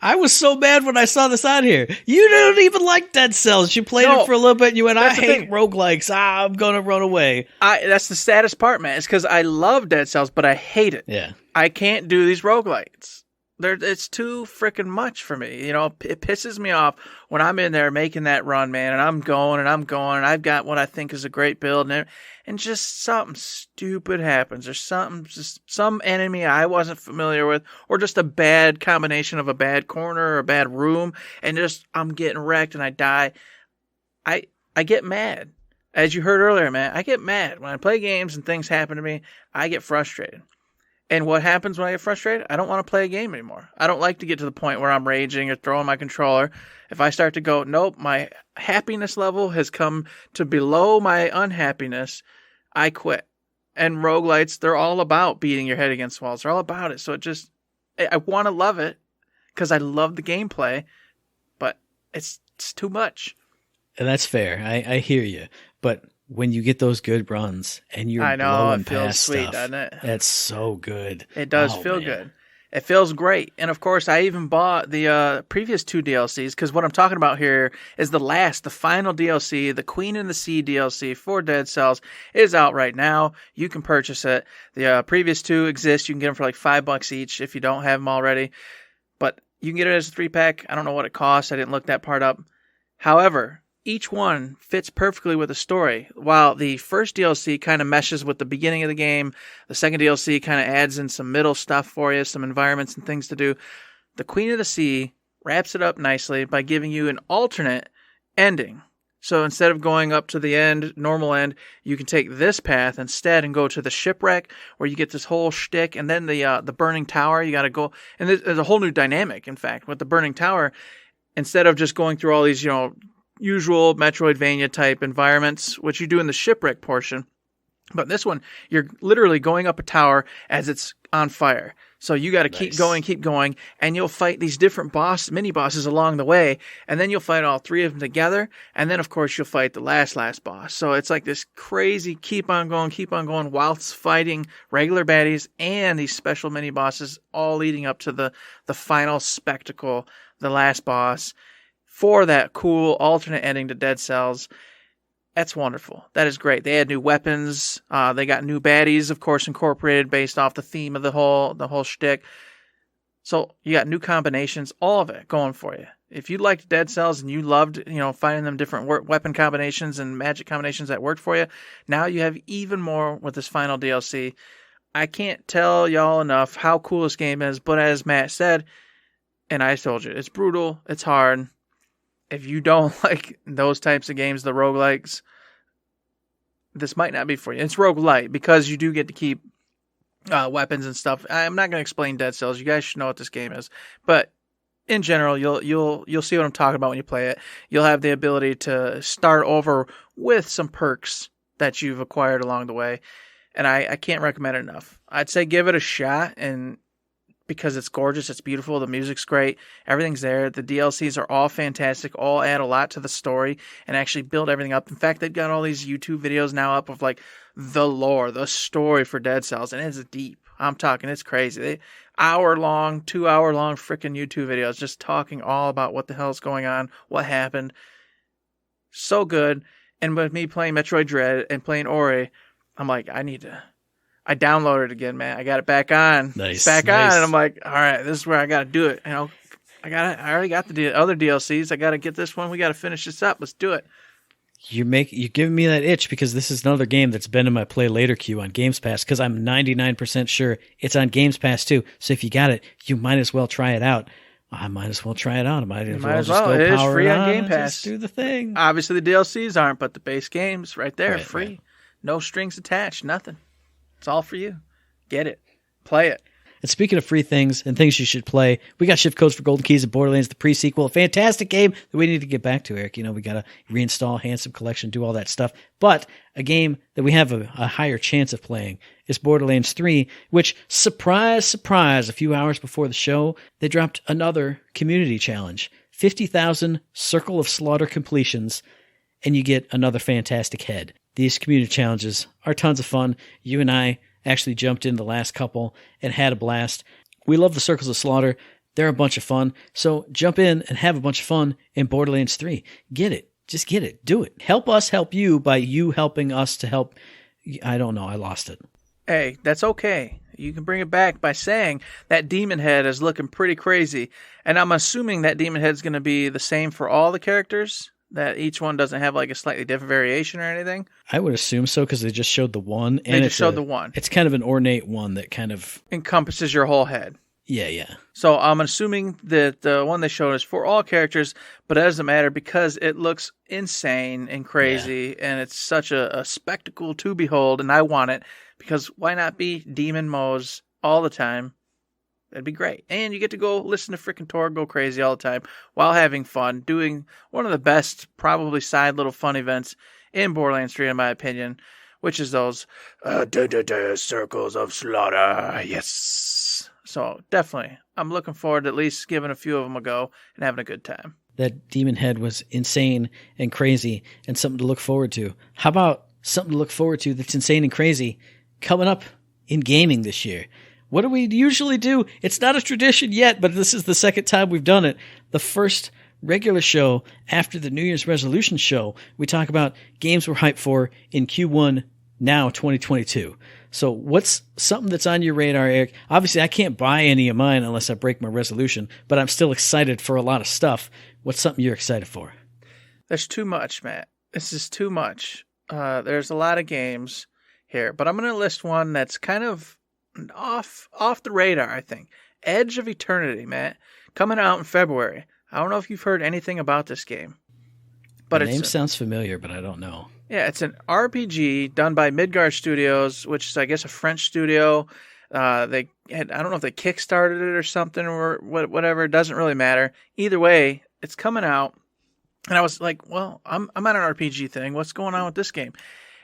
I was so mad when I saw this on here. You don't even like Dead Cells. You played it for a little bit and you went, I hate roguelikes. I'm going to run away. That's the saddest part, man. It's because I love Dead Cells, but I hate it. Yeah. I can't do these roguelikes. It's too freaking much for me. It pisses me off when I'm in there making that run, man, and I'm going, and I've got what I think is a great build, and just something stupid happens, or some enemy I wasn't familiar with, or just a bad combination of a bad corner or a bad room, and just I'm getting wrecked and I die. I get mad. As you heard earlier, man, I get mad. When I play games and things happen to me, I get frustrated. And what happens when I get frustrated? I don't want to play a game anymore. I don't like to get to the point where I'm raging or throwing my controller. If I start to go, nope, my happiness level has come to below my unhappiness, I quit. And roguelites, they're all about beating your head against walls. They're all about it. So I want to love it because I love the gameplay, but it's too much. And that's fair. I hear you. But when you get those good runs and you're blowing past sweet, stuff, doesn't it? That's so good. It does feel good. It feels great. And of course, I even bought the previous 2 DLCs because what I'm talking about here is the final DLC, the Queen and the Sea DLC for Dead Cells is out right now. You can purchase it. The previous 2 exist. You can get them for like $5 each if you don't have them already. But you can get it as a 3-pack. I don't know what it costs. I didn't look that part up. However, each one fits perfectly with the story. While the first DLC kind of meshes with the beginning of the game, the second DLC kind of adds in some middle stuff for you, some environments and things to do. The Queen of the Sea wraps it up nicely by giving you an alternate ending. So instead of going up to the normal end, you can take this path instead and go to the shipwreck where you get this whole shtick, and then the burning tower. You got to go, and there's a whole new dynamic. In fact, with the burning tower, instead of just going through all these, usual Metroidvania type environments, which you do in the shipwreck portion. But this one, you're literally going up a tower as it's on fire. So you got to keep going, and you'll fight these different mini bosses along the way, and then you'll fight all 3 of them together, and then of course you'll fight the last boss. So it's like this crazy keep on going whilst fighting regular baddies and these special mini bosses, all leading up to the final spectacle, the last boss. For that cool alternate ending to Dead Cells. That's wonderful. That is great. They had new weapons. They got new baddies, of course, incorporated based off the theme of the whole shtick. So you got new combinations, all of it going for you. If you liked Dead Cells and you loved, finding them different weapon combinations and magic combinations that worked for you, now you have even more with this final DLC. I can't tell y'all enough how cool this game is, but as Matt said, and I told you, it's brutal, it's hard. If you don't like those types of games, the roguelikes, this might not be for you. It's roguelite because you do get to keep weapons and stuff. I'm not going to explain Dead Cells. You guys should know what this game is, but in general, you'll see what I'm talking about when you play it. You'll have the ability to start over with some perks that you've acquired along the way, and I can't recommend it enough. I'd say give it a shot, and because it's gorgeous, it's beautiful, the music's great, everything's there. The DLCs are all fantastic, all add a lot to the story and actually build everything up. In fact, they've got all these YouTube videos now up of like the lore, the story for Dead Cells, and it's deep. I'm talking, it's crazy. 2-hour-long freaking YouTube videos just talking all about what the hell's going on, what happened. So good. And with me playing Metroid Dread and playing Ori, I'm like, I downloaded it again, man. I got it back on. Nice. On, and I'm like, all right, this is where I got to do it. I already got the other DLCs. I got to get this one. We got to finish this up. Let's do it. You're giving me that itch because this is another game that's been in my play later queue on Games Pass because I'm 99% sure it's on Games Pass too. So if you got it, you might as well try it out. I might as well try it out. I might as well just go It is power free it on on Game and Pass. just do the thing. Obviously, the DLCs aren't, but the base game's right there, Right, free. right. No strings attached, nothing. It's all for you. Get it. Play it. And speaking of free things and things you should play, we got shift codes for Golden Keys and Borderlands, the pre-sequel. A fantastic game that we need to get back to, Eric. We got to reinstall Handsome Collection, do all that stuff. But a game that we have a higher chance of playing is Borderlands 3, which, surprise, surprise, a few hours before the show, they dropped another community challenge. 50,000 Circle of Slaughter completions, and you get another fantastic head. These community challenges are tons of fun. You and I actually jumped in the last couple and had a blast. We love the Circles of Slaughter. They're a bunch of fun. So jump in and have a bunch of fun in Borderlands 3. Get it. Just get it. Do it. Help us help you by you helping us to help. I don't know. I lost it. Hey, that's okay. You can bring it back by saying that demon head is looking pretty crazy. And I'm assuming that demon head's going to be the same for all the characters, that each one doesn't have like a slightly different variation or anything. I would assume so because they just showed the one. And they just showed the one. It's kind of an ornate one that kind of encompasses your whole head. Yeah. So I'm assuming that the one they showed is for all characters, but it doesn't matter because it looks insane and crazy, and it's such a spectacle to behold, and I want it because why not be Demon Moes all the time? That'd be great. And you get to go listen to freaking Tor go crazy all the time while having fun, doing one of the best, probably side little fun events in Borderlands 3, in my opinion, which is those Circles of Slaughter. Yes. So definitely, I'm looking forward to at least giving a few of them a go and having a good time. That demon head was insane and crazy and something to look forward to. How about something to look forward to that's insane and crazy coming up in gaming this year? What do we usually do? It's not a tradition yet, but this is the second time we've done it. The first regular show after the New Year's resolution show, we talk about games we're hyped for in Q1 now 2022. So what's something that's on your radar, Eric? Obviously, I can't buy any of mine unless I break my resolution, but I'm still excited for a lot of stuff. What's something you're excited for? There's too much, Matt. This is too much. There's a lot of games here, but I'm going to list one that's kind of off the radar, I think. Edge of Eternity, Matt, coming out in February. I don't know if you've heard anything about this game, but The name sounds familiar, but I don't know. Yeah, it's an RPG done by Midgard Studios, which is, I guess, a French studio. I don't know if they kickstarted it or something or whatever. It doesn't really matter. Either way, it's coming out, and I was like, well, I'm on an RPG thing. What's going on with this game?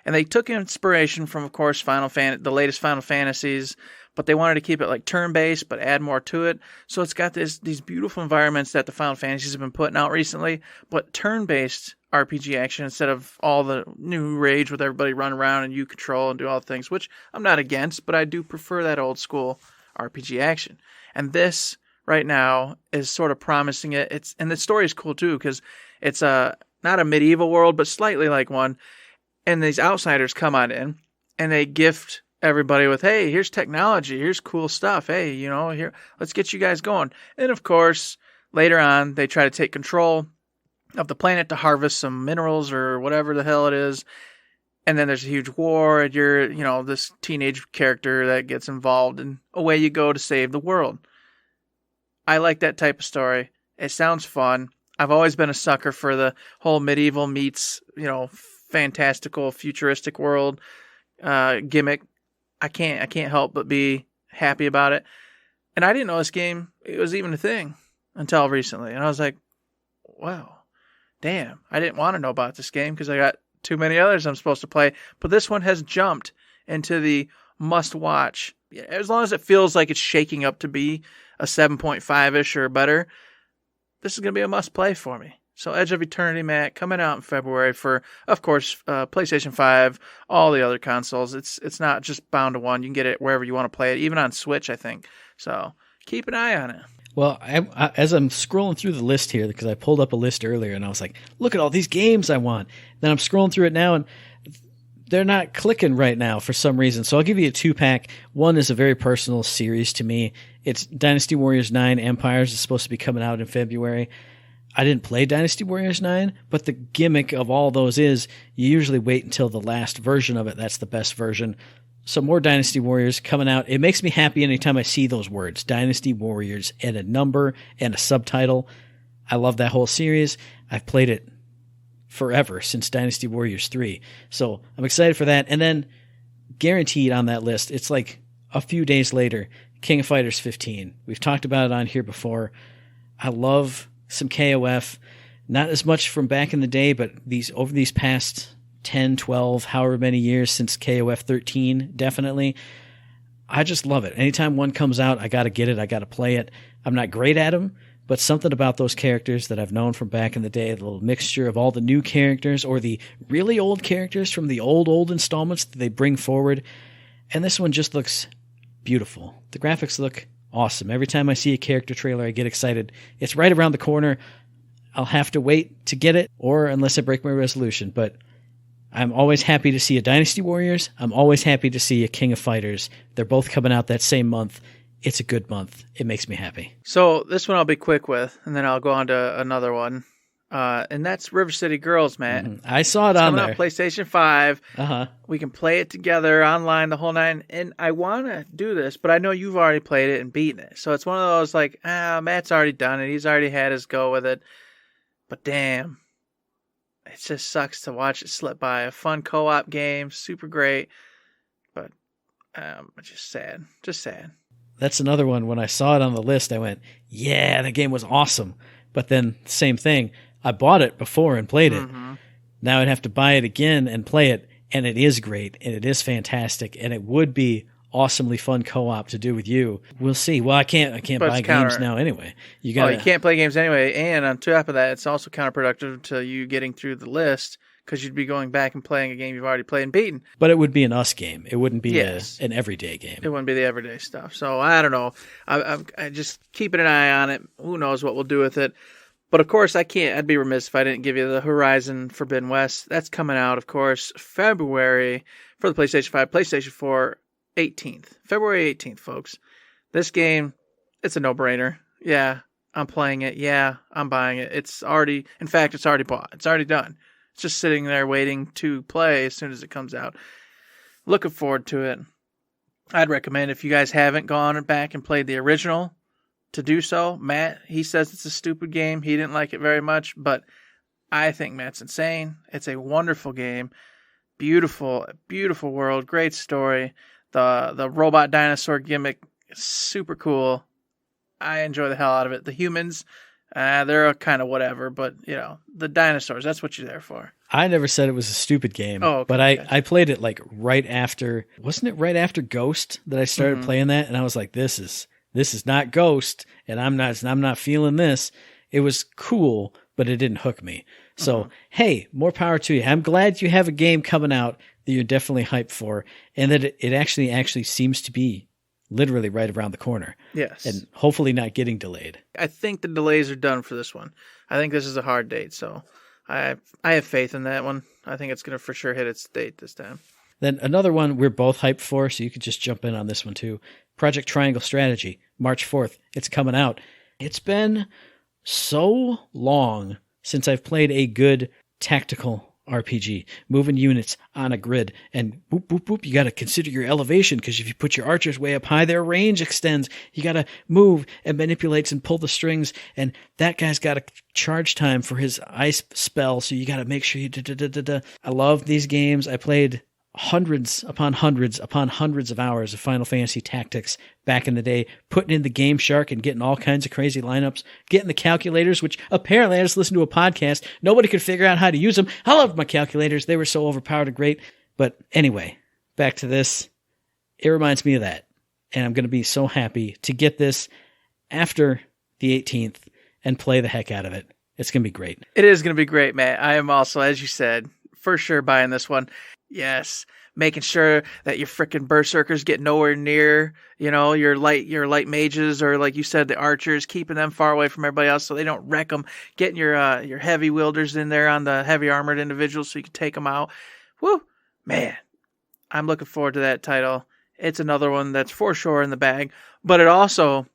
And they took inspiration from, of course, the latest Final Fantasies, but they wanted to keep it like turn-based, but add more to it. So it's got these beautiful environments that the Final Fantasies have been putting out recently, but turn-based RPG action instead of all the new rage with everybody running around and you control and do all the things, which I'm not against, but I do prefer that old school RPG action. And this right now is sort of promising it. And the story is cool too, because it's not a medieval world, but slightly like one. And these outsiders come on in and they gift everybody with, hey, here's technology, here's cool stuff. Hey, here, let's get you guys going. And of course, Later on, they try to take control of the planet to harvest some minerals or whatever the hell it is. And then there's a huge war, and you're, this teenage character that gets involved, and away you go to save the world. I like that type of story. It sounds fun. I've always been a sucker for the whole medieval meets, fantastical, futuristic world gimmick. I can't help but be happy about it. And I didn't know this game, it was even a thing until recently. And I was like, wow, damn, I didn't want to know about this game because I got too many others I'm supposed to play. But this one has jumped into the must-watch. As long as it feels like it's shaking up to be a 7.5-ish or better, this is going to be a must-play for me. So Edge of Eternity, Matt, coming out in February for, of course, PlayStation 5, all the other consoles. It's not just bound to one. You can get it wherever you want to play it, even on Switch, I think. So keep an eye on it. Well, as I'm scrolling through the list here, because I pulled up a list earlier, and I was like, look at all these games I want. Then I'm scrolling through it now, and they're not clicking right now for some reason. So I'll give you a 2-pack. One is a very personal series to me. It's Dynasty Warriors 9 Empires. It's supposed to be coming out in February. I didn't play Dynasty Warriors 9, but the gimmick of all those is you usually wait until the last version of it. That's the best version. So more Dynasty Warriors coming out. It makes me happy anytime I see those words, Dynasty Warriors, and a number and a subtitle. I love that whole series. I've played it forever, since Dynasty Warriors 3. So I'm excited for that. And then guaranteed on that list, it's like a few days later, King of Fighters 15. We've talked about it on here before. I love some KOF, not as much from back in the day, but over these past 10, 12, however many years since KOF 13, definitely. I just love it. Anytime one comes out, I got to get it. I got to play it. I'm not great at them, but something about those characters that I've known from back in the day, the little mixture of all the new characters or the really old characters from the old installments that they bring forward. And this one just looks beautiful. The graphics look awesome. Every time I see a character trailer, I get excited. It's right around the corner. I'll have to wait to get it, or unless I break my resolution. But I'm always happy to see a Dynasty Warriors. I'm always happy to see a King of Fighters. They're both coming out that same month. It's a good month. It makes me happy. So this one I'll be quick with, and then I'll go on to another one. And that's River City Girls, Matt. Mm-hmm. I saw it on there. Coming out PlayStation 5. Uh-huh. We can play it together online, the whole nine. And I want to do this, but I know you've already played it and beaten it. So it's one of those like, Matt's already done it. He's already had his go with it. But damn, it just sucks to watch it slip by. A fun co-op game, super great. But just sad. Just sad. That's another one. When I saw it on the list, I went, yeah, that game was awesome. But then, same thing. I bought it before and played it. Mm-hmm. Now I'd have to buy it again and play it, and it is great, and it is fantastic, and it would be awesomely fun co-op to do with you. We'll see. Well, I can't buy games now anyway. You can't play games anyway, and on top of that, it's also counterproductive to you getting through the list because you'd be going back and playing a game you've already played and beaten. But it would be an us game. It wouldn't be an everyday game. It wouldn't be the everyday stuff. So I don't know. I just keeping an eye on it. Who knows what we'll do with it. But of course, I'd be remiss if I didn't give you the Horizon Forbidden West. That's coming out, of course, February for the PlayStation 5, PlayStation 4, 18th. February 18th, folks. This game, it's a no-brainer. Yeah, I'm playing it. Yeah, I'm buying it. It's already bought. It's already done. It's just sitting there waiting to play as soon as it comes out. Looking forward to it. I'd recommend, if you guys haven't gone back and played the original, to do so. Matt, he says it's a stupid game. He didn't like it very much, but I think Matt's insane. It's a wonderful game. Beautiful, beautiful world. Great story. The robot dinosaur gimmick is super cool. I enjoy the hell out of it. The humans, they're kind of whatever, but the dinosaurs, that's what you're there for. I never said it was a stupid game, but I played it like right after, wasn't it right after Ghost that I started playing that? And I was like, this is not Ghost, and I'm not feeling this. It was cool, but it didn't hook me. So, hey, more power to you. I'm glad you have a game coming out that you're definitely hyped for, and that it actually seems to be literally right around the corner. Yes. And hopefully not getting delayed. I think the delays are done for this one. I think this is a hard date, so I have faith in that one. I think it's going to for sure hit its date this time. Then another one we're both hyped for, so you could just jump in on this one too. Project Triangle Strategy, March 4th. It's coming out. It's been so long since I've played a good tactical RPG, moving units on a grid, and boop, boop, boop, you got to consider your elevation, because if you put your archers way up high, their range extends. You got to move and manipulate and pull the strings, and that guy's got a charge time for his ice spell, so you got to make sure you I love these games. I played hundreds upon hundreds upon hundreds of hours of Final Fantasy Tactics back in the day, putting in the Game Shark and getting all kinds of crazy lineups, getting the calculators, which apparently I just listened to a podcast. Nobody could figure out how to use them. I loved my calculators. They were so overpowered and great. But anyway, back to this. It reminds me of that. And I'm going to be so happy to get this after the 18th and play the heck out of it. It's going to be great. It is going to be great, Matt. I am also, as you said, for sure buying this one. Yes, making sure that your freaking berserkers get nowhere near, your light mages, or like you said, the archers, keeping them far away from everybody else so they don't wreck them. Getting your heavy wielders in there on the heavy armored individuals so you can take them out. Woo, man, I'm looking forward to that title. It's another one that's for sure in the bag, but it also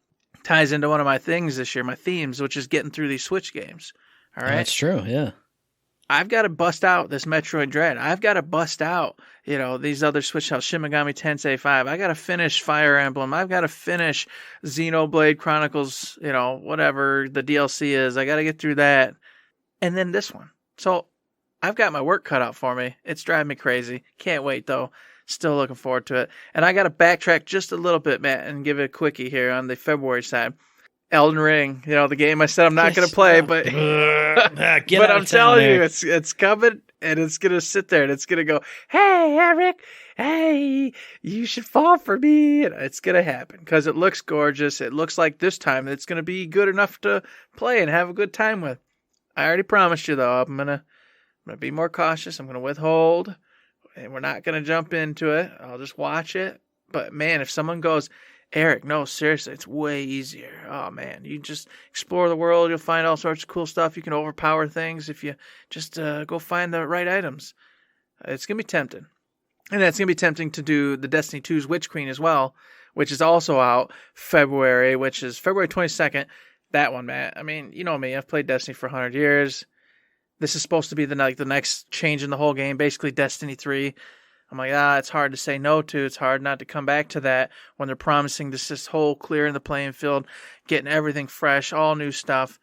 ties into one of my things this year, my themes, which is getting through these Switch games. All right, that's true. Yeah. I've got to bust out this Metroid Dread. I've got to bust out, these other Switch titles, Shin Megami Tensei 5. I got to finish Fire Emblem. I've got to finish Xenoblade Chronicles, whatever the DLC is. I got to get through that. And then this one. So I've got my work cut out for me. It's driving me crazy. Can't wait, though. Still looking forward to it. And I got to backtrack just a little bit, Matt, and give it a quickie here on the February side. Elden Ring, the game I said I'm not going to play, but but I'm telling you, it's coming, and it's going to sit there, and it's going to go, hey, Eric, hey, you should fall for me, and it's going to happen, because it looks gorgeous. It looks like this time it's going to be good enough to play and have a good time with. I already promised you, though, I'm going to be more cautious. I'm going to withhold, and we're not going to jump into it. I'll just watch it, but man, if someone goes, Eric, no, seriously, it's way easier. Oh, man, you just explore the world. You'll find all sorts of cool stuff. You can overpower things if you just go find the right items. It's going to be tempting. And it's going to be tempting to do the Destiny 2's Witch Queen as well, which is also out February, which is February 22nd. That one, Matt. I mean, you know me. I've played Destiny for 100 years. This is supposed to be the next change in the whole game, basically Destiny 3. I'm like, it's hard to say no to. It's hard not to come back to that when they're promising this whole clearing the playing field, getting everything fresh, all new stuff.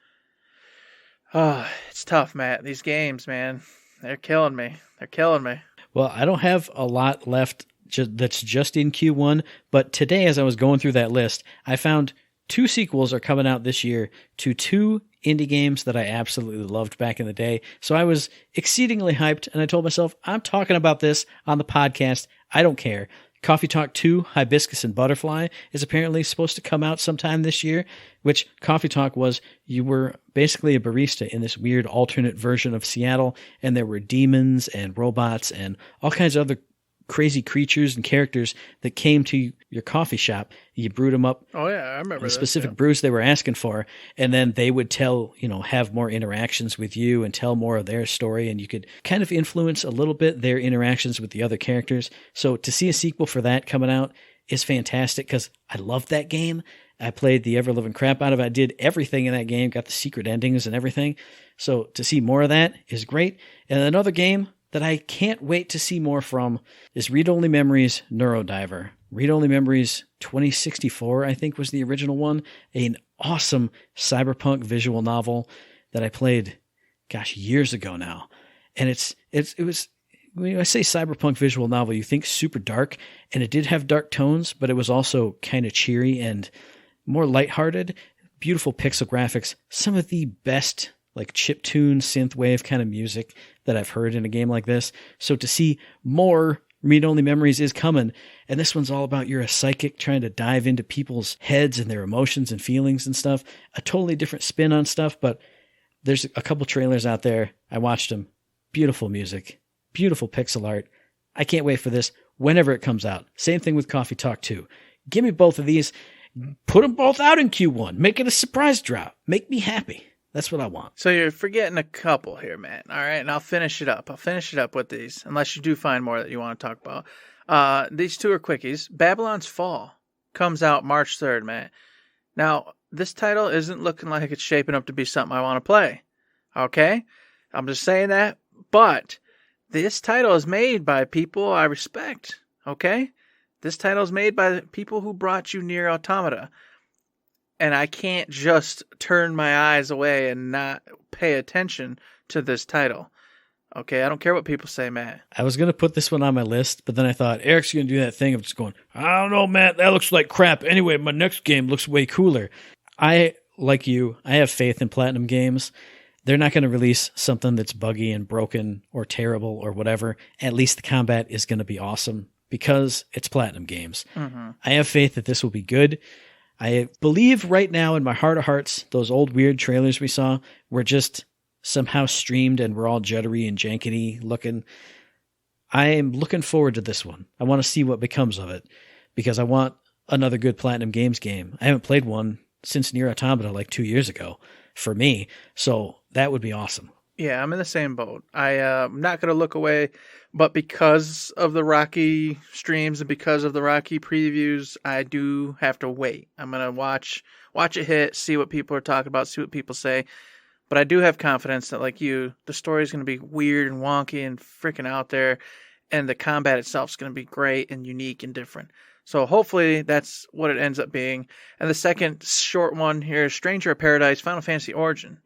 Oh, it's tough, Matt. These games, man, they're killing me. They're killing me. Well, I don't have a lot left that's just in Q1, but today as I was going through that list, I found 2 sequels are coming out this year to 2 indie games that I absolutely loved back in the day. So I was exceedingly hyped, and I told myself, I'm talking about this on the podcast. I don't care. Coffee Talk 2, Hibiscus and Butterfly, is apparently supposed to come out sometime this year, which Coffee Talk was, you were basically a barista in this weird alternate version of Seattle, and there were demons and robots and all kinds of other crazy creatures and characters that came to your coffee shop. You brewed them up. Oh yeah, I remember the specific brews they were asking for, and then they would tell, have more interactions with you and tell more of their story, and you could kind of influence a little bit their interactions with the other characters. So to see a sequel for that coming out is fantastic, because I loved that game. I played the ever-living crap out of it. I did everything in that game, got the secret endings and everything. So to see more of that is great. And another game that I can't wait to see more from is Read Only Memories Neurodiver. Read Only Memories 2064, I think, was the original one. An awesome cyberpunk visual novel that I played, years ago now. And it was, when I say cyberpunk visual novel, you think super dark, and it did have dark tones, but it was also kind of cheery and more lighthearted. Beautiful pixel graphics. Some of the best chiptune synthwave kind of music that I've heard in a game like this. So to see more Read Only Memories is coming. And this one's all about you're a psychic trying to dive into people's heads and their emotions and feelings and stuff. A totally different spin on stuff, but there's a couple trailers out there. I watched them. Beautiful music. Beautiful pixel art. I can't wait for this whenever it comes out. Same thing with Coffee Talk 2. Give me both of these. Put them both out in Q1. Make it a surprise drop. Make me happy. That's what I want. So you're forgetting a couple here, Matt. All right, and I'll finish it up. I'll finish it up with these, unless you do find more that you want to talk about. These 2 are quickies. Babylon's Fall comes out March 3rd, Matt. Now, this title isn't looking like it's shaping up to be something I want to play. Okay? I'm just saying that. But this title is made by people I respect. Okay? This title is made by the people who brought you Nier Automata. And I can't just turn my eyes away and not pay attention to this title. Okay, I don't care what people say, Matt. I was going to put this one on my list, but then I thought, Eric's going to do that thing of just going, I don't know, Matt, that looks like crap. Anyway, my next game looks way cooler. Like you, I have faith in Platinum Games. They're not going to release something that's buggy and broken or terrible or whatever. At least the combat is going to be awesome because it's Platinum Games. Mm-hmm. I have faith that this will be good. I believe right now in my heart of hearts, those old weird trailers we saw were just somehow streamed and we're all juddery and jankety looking. I am looking forward to this one. I want to see what becomes of it because I want another good Platinum Games game. I haven't played one since Nier Automata like 2 years ago for me. So that would be awesome. Yeah, I'm in the same boat. I'm not going to look away, but because of the Rocky streams and because of the Rocky previews, I do have to wait. I'm going to watch it hit, see what people are talking about, see what people say. But I do have confidence that, like you, the story is going to be weird and wonky and freaking out there, and the combat itself is going to be great and unique and different. So hopefully that's what it ends up being. And the second short one here is Stranger of Paradise Final Fantasy Origin.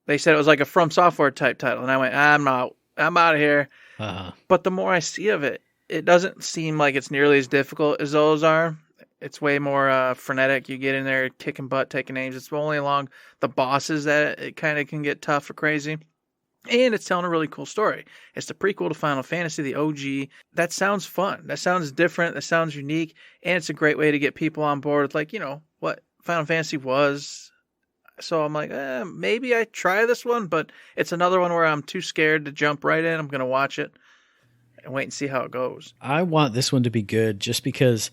They said it was like a From Software type title, and I went, I'm out of here. Uh-huh. But the more I see of it, it doesn't seem like it's nearly as difficult as those are. It's way more frenetic. You get in there kicking butt, taking names. It's only along the bosses that it kind of can get tough or crazy. And it's telling a really cool story. It's the prequel to Final Fantasy, the OG. That sounds fun. That sounds different. That sounds unique. And it's a great way to get people on board with, like, what Final Fantasy was. So I'm like, maybe I try this one, but it's another one where I'm too scared to jump right in. I'm going to watch it and wait and see how it goes. I want this one to be good just because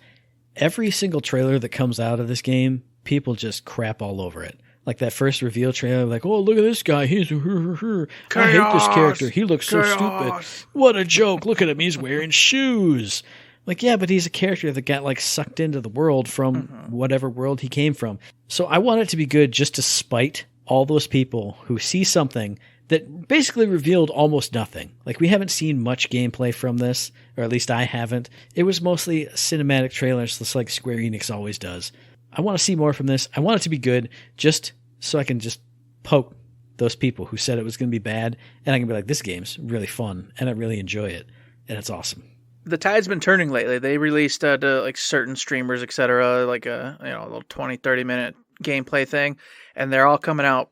every single trailer that comes out of this game, people just crap all over it. Like that first reveal trailer, like, oh, look at this guy. He's I hate this character. He looks so stupid. What a joke. Look at him. He's wearing shoes. Like, yeah, but he's a character that got like sucked into the world from whatever world he came from. So I want it to be good just to spite all those people who see something that basically revealed almost nothing. Like, we haven't seen much gameplay from this, or at least I haven't. It was mostly cinematic trailers, just like Square Enix always does. I want to see more from this. I want it to be good just so I can just poke those people who said it was going to be bad, and I can be like, this game's really fun, and I really enjoy it, and it's awesome. The tide's been turning lately. They released to like certain streamers, etc., like a little 20, 30-minute gameplay thing, and they're all coming out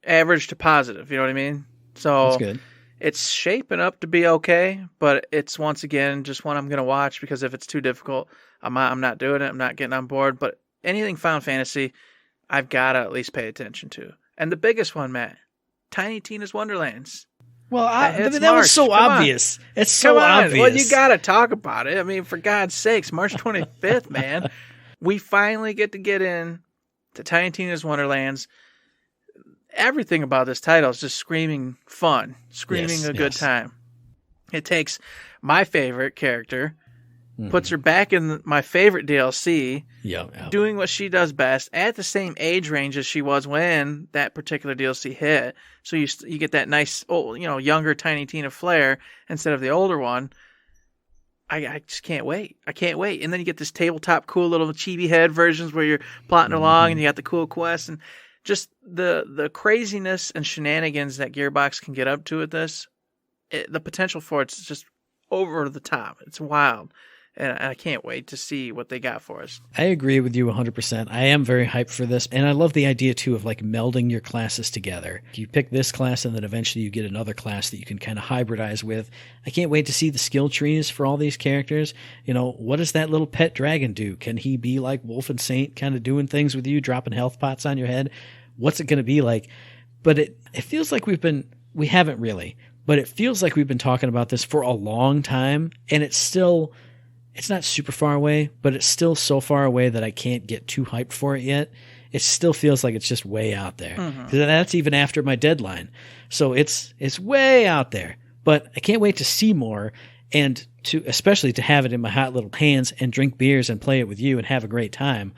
average to positive. You know what I mean? So that's good. It's shaping up to be okay, but it's once again just one I'm going to watch because if it's too difficult, I'm not doing it. I'm not getting on board. But anything Final Fantasy, I've got to at least pay attention to. And the biggest one, Matt, Tiny Tina's Wonderlands. Well, that was so obvious. It's so obvious. Well, you got to talk about it. I mean, for God's sakes, March 25th, man. We finally get in to Tiny Tina's Wonderlands. Everything about this title is just screaming fun, screaming a good time. It takes my favorite character, puts her back in my favorite DLC, doing what she does best at the same age range as she was when that particular DLC hit. So you get that nice, younger Tiny Tina flair instead of the older one. I just can't wait. I can't wait. And then you get this tabletop cool little chibi head versions where you're plotting along and you got the cool quests and just the craziness and shenanigans that Gearbox can get up to with this. The potential for it's just over the top. It's wild. And I can't wait to see what they got for us. I agree with you 100%. I am very hyped for this. And I love the idea, too, of like melding your classes together. You pick this class and then eventually you get another class that you can kind of hybridize with. I can't wait to see the skill trees for all these characters. What does that little pet dragon do? Can he be like Wolf and Saint, kind of doing things with you, dropping health pots on your head? What's it going to be like? But it feels like we haven't really, but it feels like we've been talking about this for a long time. And it's not super far away, but it's still so far away that I can't get too hyped for it yet. It still feels like it's just way out there. Because that's even after my deadline. So it's way out there. But I can't wait to see more and especially to have it in my hot little hands and drink beers and play it with you and have a great time.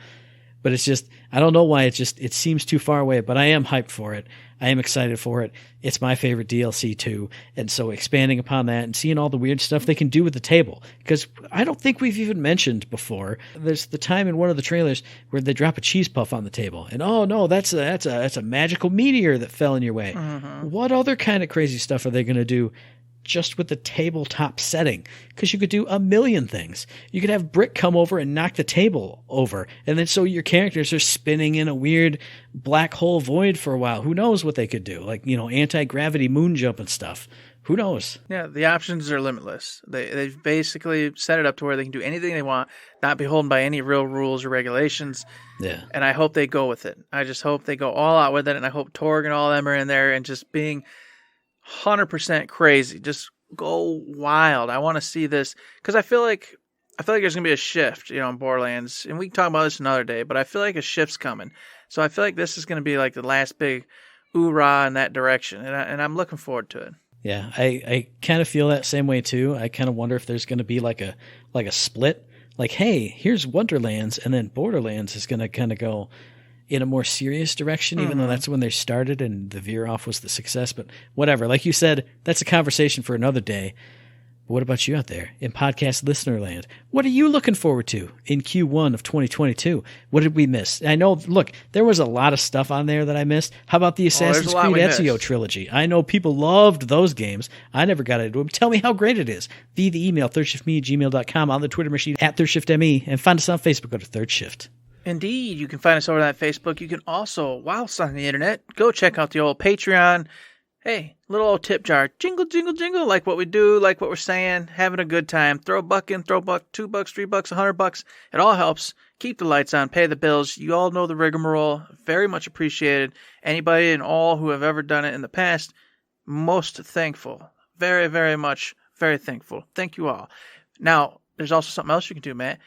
But it's just, I don't know why it seems too far away, but I am hyped for it. I am excited for it. It's my favorite DLC too. And so expanding upon that and seeing all the weird stuff they can do with the table. Because I don't think we've even mentioned before, there's the time in one of the trailers where they drop a cheese puff on the table. And oh no, that's a magical meteor that fell in your way. Mm-hmm. What other kind of crazy stuff are they going to do just with the tabletop setting? Because you could do a million things. You could have Brick come over and knock the table over, and then so your characters are spinning in a weird black hole void for a while. Who knows what they could do? Like, anti-gravity moon jump and stuff. Who knows? Yeah, the options are limitless. They've basically set it up to where they can do anything they want, not beholden by any real rules or regulations. Yeah. And I hope they go with it. I just hope they go all out with it, and I hope Torg and all them are in there and just being 100% crazy. Just go wild. I want to see this because I feel like there's gonna be a shift, in Borderlands, and we can talk about this another day. But I feel like a shift's coming, so I feel like this is gonna be like the last big hoorah in that direction, and I'm looking forward to it. Yeah, I kind of feel that same way too. I kind of wonder if there's going to be like a split. Like, hey, here's Wonderlands, and then Borderlands is going to kind of go in a more serious direction, even though that's when they started and the veer off was the success. But whatever, like you said, that's a conversation for another day. But what about you out there in podcast listener land? What are you looking forward to in Q1 of 2022? What did we miss? I know, look, there was a lot of stuff on there that I missed. How about the Assassin's Creed Ezio trilogy? I know people loved those games. I never got into them. Tell me how great it is. Via the email, thirdshiftme@gmail.com, on the Twitter machine, @ThirdShiftME, and find us on Facebook. Go to Third Shift. Indeed, you can find us over on Facebook. You can also, whilst on the internet, go check out the old Patreon. Hey, little old tip jar, jingle, jingle, jingle, like what we do, like what we're saying, having a good time. Throw a buck in, throw a buck, $2, $3, $100. It all helps. Keep the lights on, pay the bills. You all know the rigmarole. Very much appreciated. Anybody and all who have ever done it in the past, most thankful. Very, very much, very thankful. Thank you all. Now, there's also something else you can do, Matt.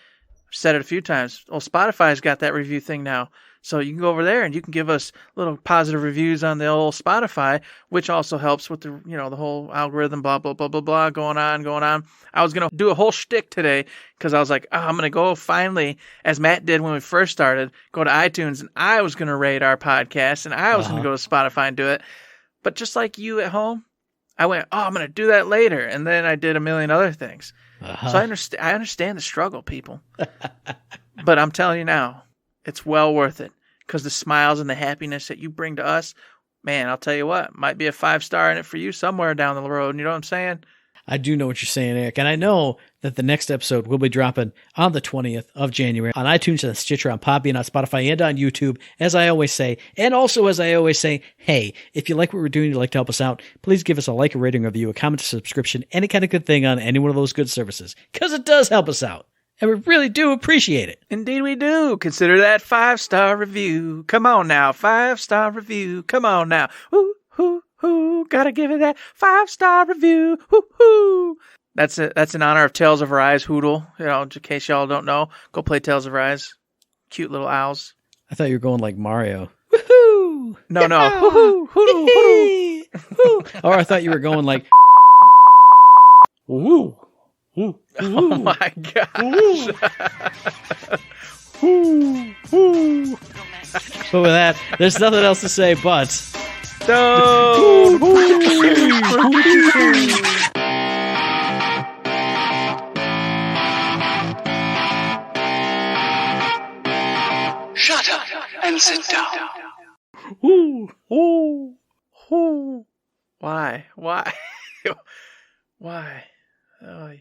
I've said it a few times. Well, Spotify's got that review thing now. So you can go over there and you can give us little positive reviews on the old Spotify, which also helps with the, the whole algorithm, blah, blah, blah, blah, blah, going on. I was going to do a whole shtick today because I was like, I'm going to go finally, as Matt did when we first started, go to iTunes, and I was going to rate our podcast, and I was going to go to Spotify and do it. But just like you at home, I went, I'm going to do that later. And then I did a million other things. So I understand the struggle, people. But I'm telling you now, it's well worth it because the smiles and the happiness that you bring to us, man, I'll tell you what, might be a 5-star in it for you somewhere down the road. You know what I'm saying? I do know what you're saying, Eric. And I know that the next episode will be dropping on the 20th of January on iTunes, on Stitcher, on Podbean, on Spotify, and on YouTube, as I always say. And also, as I always say, hey, if you like what we're doing, you'd like to help us out, please give us a like, a rating, a review, a comment, a subscription, any kind of good thing on any one of those good services, because it does help us out. And we really do appreciate it. Indeed we do. Consider that 5-star review. Come on now, 5-star review. Come on now. Ooh, ooh, ooh. Gotta give it that 5-star review. Ooh, ooh. That's in honor of Tales of Arise Hoodle. In case y'all don't know, go play Tales of Arise. Cute little owls. I thought you were going like Mario. Woohoo! No. Woohoo! Hoodle, hoodle. Or I thought you were going like woo. Ooh, oh my gosh. So with that, there's nothing else to say but don't. Shut up and sit down. Why? Why? Oh,